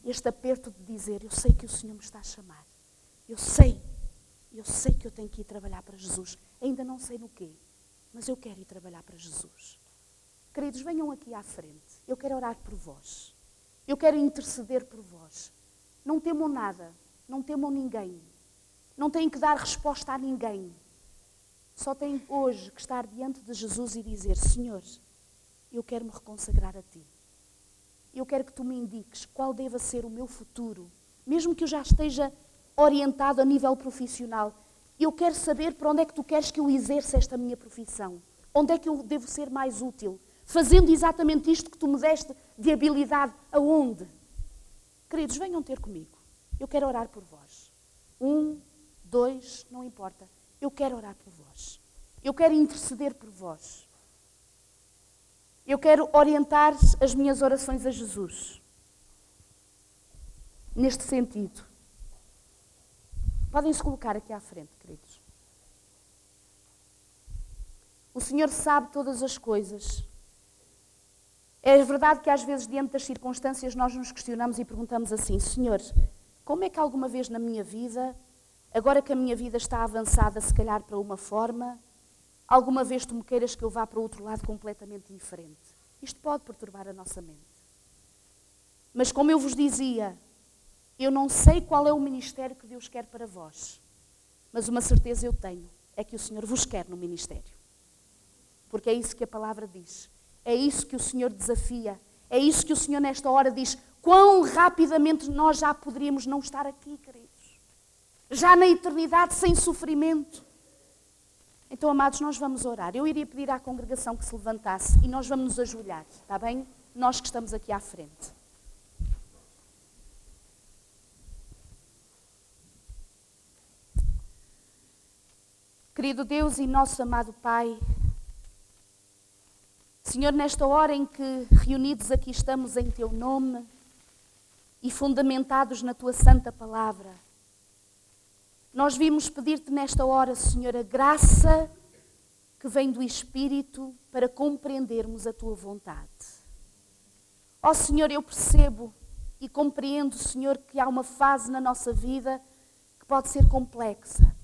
este aperto de dizer: eu sei que o Senhor me está a chamar, eu sei que eu tenho que ir trabalhar para Jesus, ainda não sei no quê, mas eu quero ir trabalhar para Jesus. Queridos, venham aqui à frente, eu quero orar por vós, eu quero interceder por vós. Não temam nada, não temam ninguém, não têm que dar resposta a ninguém, só têm hoje que estar diante de Jesus e dizer: Senhor, eu quero me reconsagrar a Ti, eu quero que Tu me indiques qual deva ser o meu futuro, mesmo que eu já esteja orientado a nível profissional. Eu quero saber para onde é que Tu queres que eu exerça esta minha profissão. Onde é que eu devo ser mais útil? Fazendo exatamente isto que Tu me deste de habilidade, aonde? Queridos, venham ter comigo. Eu quero orar por vós. 1, 2, não importa. Eu quero orar por vós. Eu quero interceder por vós. Eu quero orientar as minhas orações a Jesus. Neste sentido. Podem se colocar aqui à frente, queridos. O Senhor sabe todas as coisas. É verdade que às vezes, diante das circunstâncias, nós nos questionamos e perguntamos assim: Senhor, como é que alguma vez na minha vida, agora que a minha vida está avançada, se calhar para uma forma, alguma vez Tu me queiras que eu vá para outro lado completamente diferente? Isto pode perturbar a nossa mente. Mas como eu vos dizia, eu não sei qual é o ministério que Deus quer para vós, mas uma certeza eu tenho, é que o Senhor vos quer no ministério. Porque é isso que a palavra diz, é isso que o Senhor desafia, é isso que o Senhor nesta hora diz: quão rapidamente nós já poderíamos não estar aqui, queridos, já na eternidade sem sofrimento. Então, amados, nós vamos orar. Eu iria pedir à congregação que se levantasse e nós vamos nos ajoelhar, está bem? Nós que estamos aqui à frente. Querido Deus e nosso amado Pai, Senhor, nesta hora em que reunidos aqui estamos em Teu nome e fundamentados na Tua santa palavra, nós vimos pedir-Te nesta hora, Senhor, a graça que vem do Espírito para compreendermos a Tua vontade. Ó Senhor, eu percebo e compreendo, Senhor, que há uma fase na nossa vida que pode ser complexa,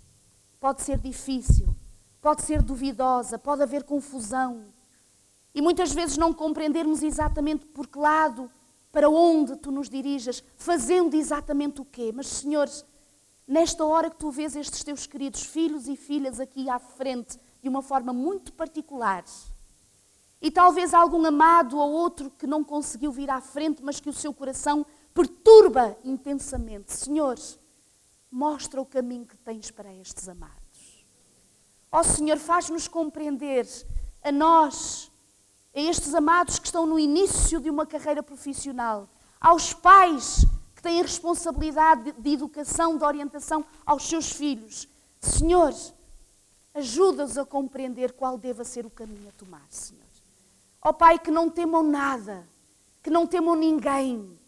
pode ser difícil, pode ser duvidosa, pode haver confusão. E muitas vezes não compreendermos exatamente por que lado, para onde Tu nos diriges, fazendo exatamente o quê. Mas, Senhor, nesta hora que Tu vês estes Teus queridos filhos e filhas aqui à frente, de uma forma muito particular, e talvez algum amado ou outro que não conseguiu vir à frente, mas que o seu coração perturba intensamente, Senhor, mostra o caminho que Tens para estes amados. Ó Senhor, faz-nos compreender a nós, a estes amados que estão no início de uma carreira profissional, aos pais que têm a responsabilidade de educação, de orientação aos seus filhos. Senhor, ajuda-os a compreender qual deva ser o caminho a tomar, Senhor. Ó Pai, que não temam nada, que não temam ninguém,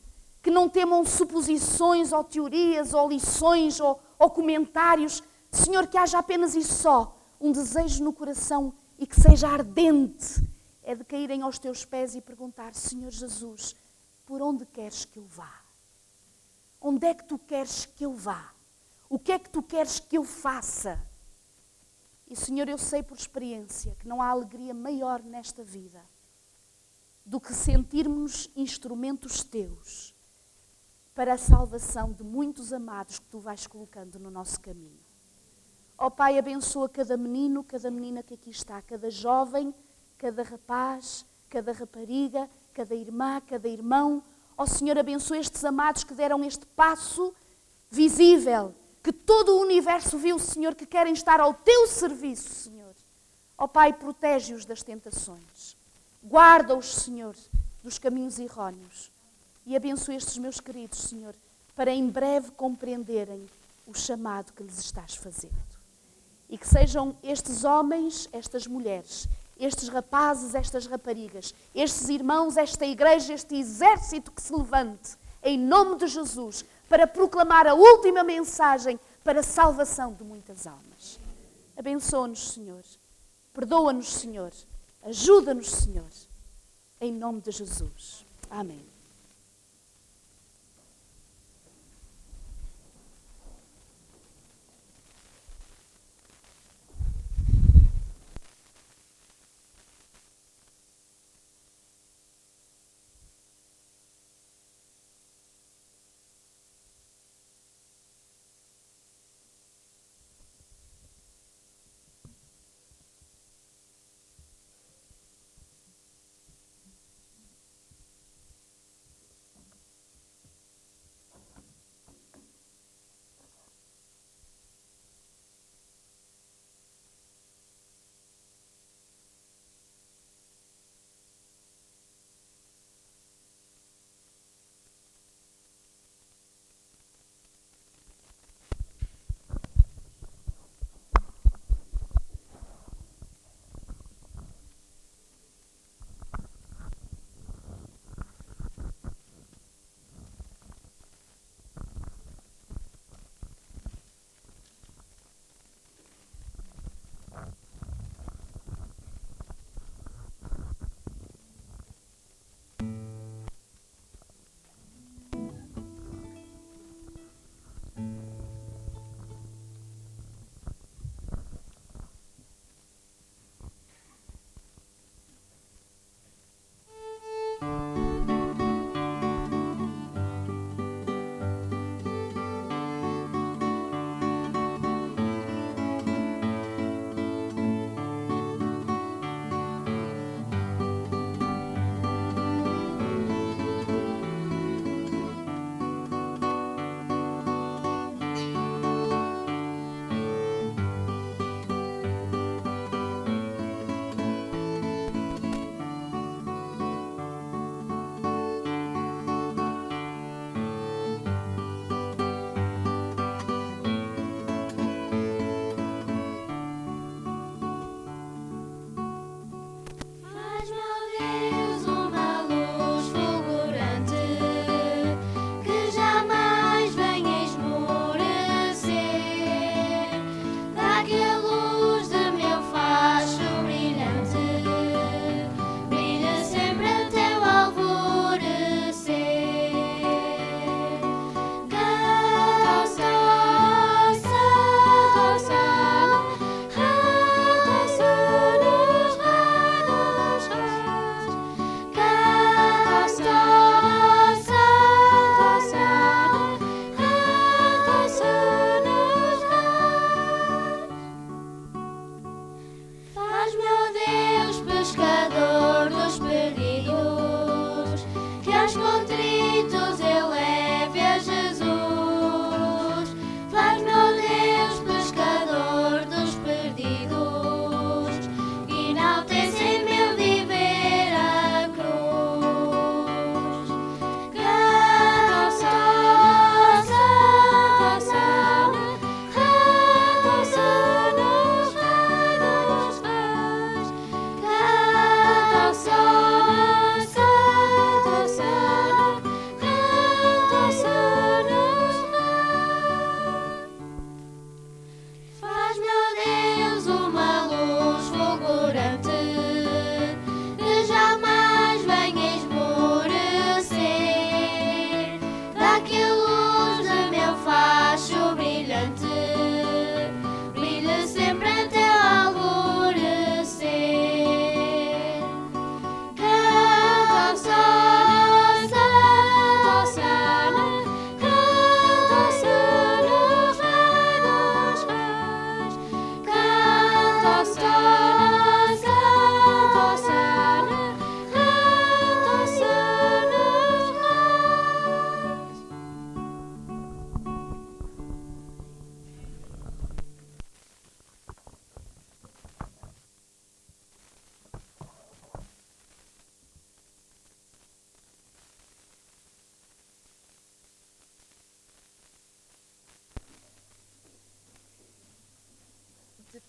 que não temam suposições ou teorias ou lições ou comentários. Senhor, que haja apenas e só um desejo no coração e que seja ardente, é de caírem aos teus pés e perguntar: Senhor Jesus, por onde queres que eu vá? Onde é que tu queres que eu vá? O que é que tu queres que eu faça? E Senhor, eu sei por experiência que não há alegria maior nesta vida do que sentirmos instrumentos teus para a salvação de muitos amados que tu vais colocando no nosso caminho. Ó Pai, abençoa cada menino, cada menina que aqui está, cada jovem, cada rapaz, cada rapariga, cada irmã, cada irmão. Ó Senhor, abençoa estes amados que deram este passo visível, que todo o universo viu, Senhor, que querem estar ao teu serviço, Senhor. Ó Pai, protege-os das tentações. Guarda-os, Senhor, dos caminhos erróneos. E abençoa estes meus queridos, Senhor, para em breve compreenderem o chamado que lhes estás fazendo. E que sejam estes homens, estas mulheres, estes rapazes, estas raparigas, estes irmãos, esta igreja, este exército que se levante, em nome de Jesus, para proclamar a última mensagem para a salvação de muitas almas. Abençoa-nos, Senhor. Perdoa-nos, Senhor. Ajuda-nos, Senhor. Em nome de Jesus. Amém.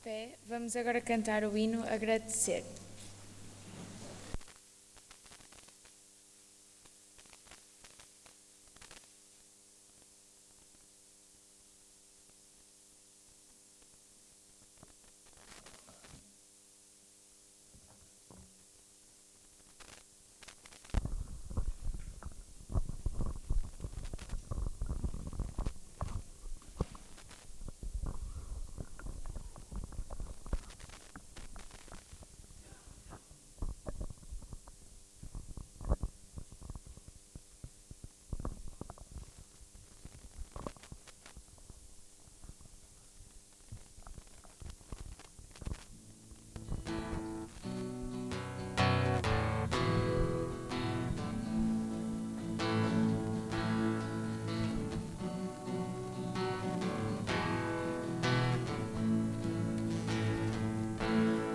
pé, vamos agora cantar o hino Agradecer.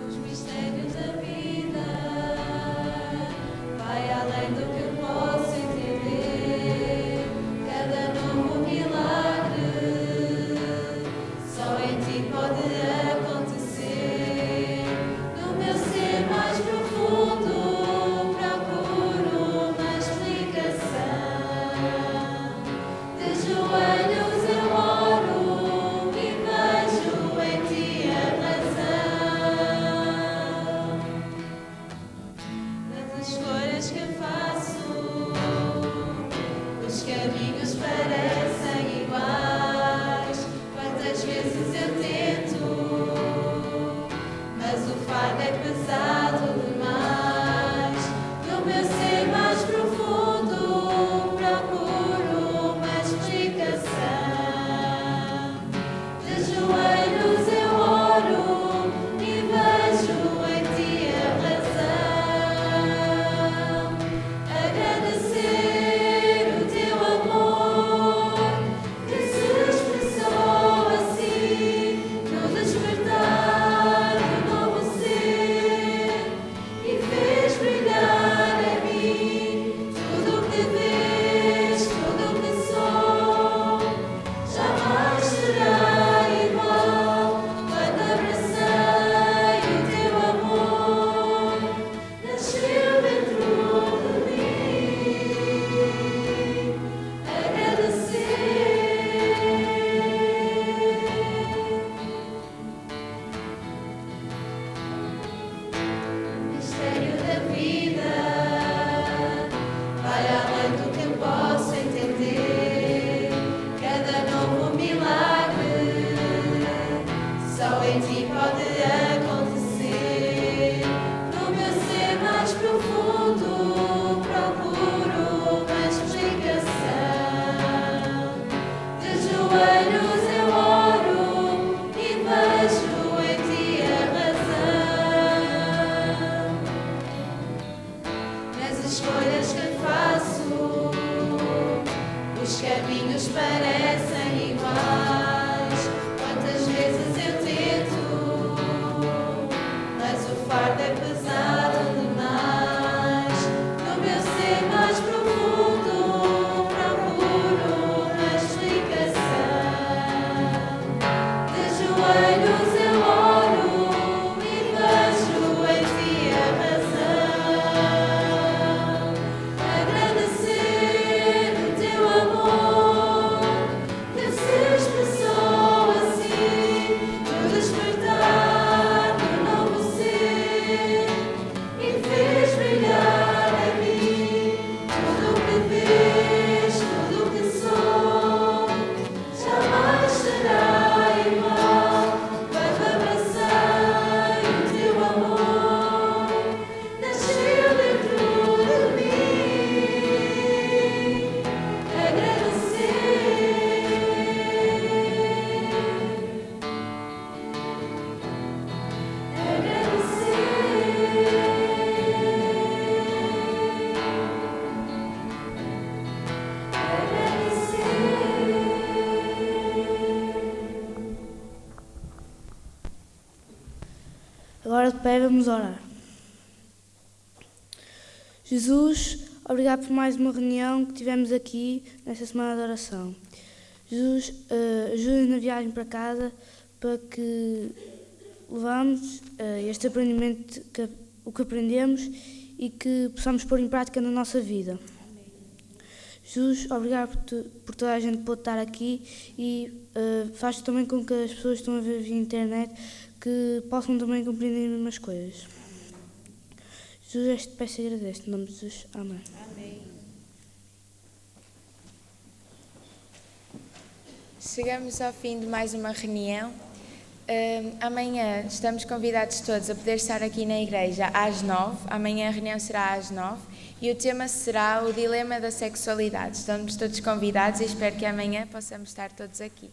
Os mistérios da vida vai além do que eu posso entender. Cada novo milagre só em ti pode acontecer. No meu ser mais profundo procuro uma explicação. De joelhos eu oro e vejo em ti a razão. Nas escolhas que faço, os caminhos parecem iguais. Quantas vezes eu tento, mas o fardo é pesado demais. No meu ser mais profundo procuro uma explicação. De joelhos eu oro e vejo em ti a razão. Agradecer o teu amor que se expressou assim no despertar do novo ser e fez brilhar em mim tudo o que vês, tudo o que sou. Jamais será igual quando abracei o teu amor. Nasceu dentro de mim. Agradecer. O mistério da vida vai além do que eu posso entender. Cada novo milagre só em ti pode acontecer. No meu ser mais profundo procuro uma explicação. De joelhos eu oro e vejo em ti a razão. Nas escolhas que faço, os caminhos parecem iguais. Quantas vezes eu tento, mas o fardo é pesado demais. No meu ser mais profundo procuro uma explicação. De joelhos eu oro e vejo em ti a razão. Agradecer o teu amor que se expressou assim no despertar do novo ser e fez brilhar em mim tudo o que vês, tudo o que sou. Jamais será igual quando abracei o teu amor. Nasceu dentro de mim. Agradecer. Agora de pé vamos orar. Jesus, obrigado por mais uma reunião que tivemos aqui nesta semana de oração. Jesus, ajuda-nos na viagem para casa para que levamos este aprendimento, o que aprendemos e que possamos pôr em prática na nossa vida. Jesus, obrigado por toda a gente poder estar aqui e faz também com que as pessoas que estão a ver via internet que possam também compreender as mesmas coisas. Jesus, te peço e agradeço. Em nome de Jesus. Amém. Chegamos ao fim de mais uma reunião. Amanhã estamos convidados todos a poder estar aqui na igreja às 9. Amanhã a reunião será às 9 e o tema será o dilema da sexualidade. Estamos todos convidados e espero que amanhã possamos estar todos aqui.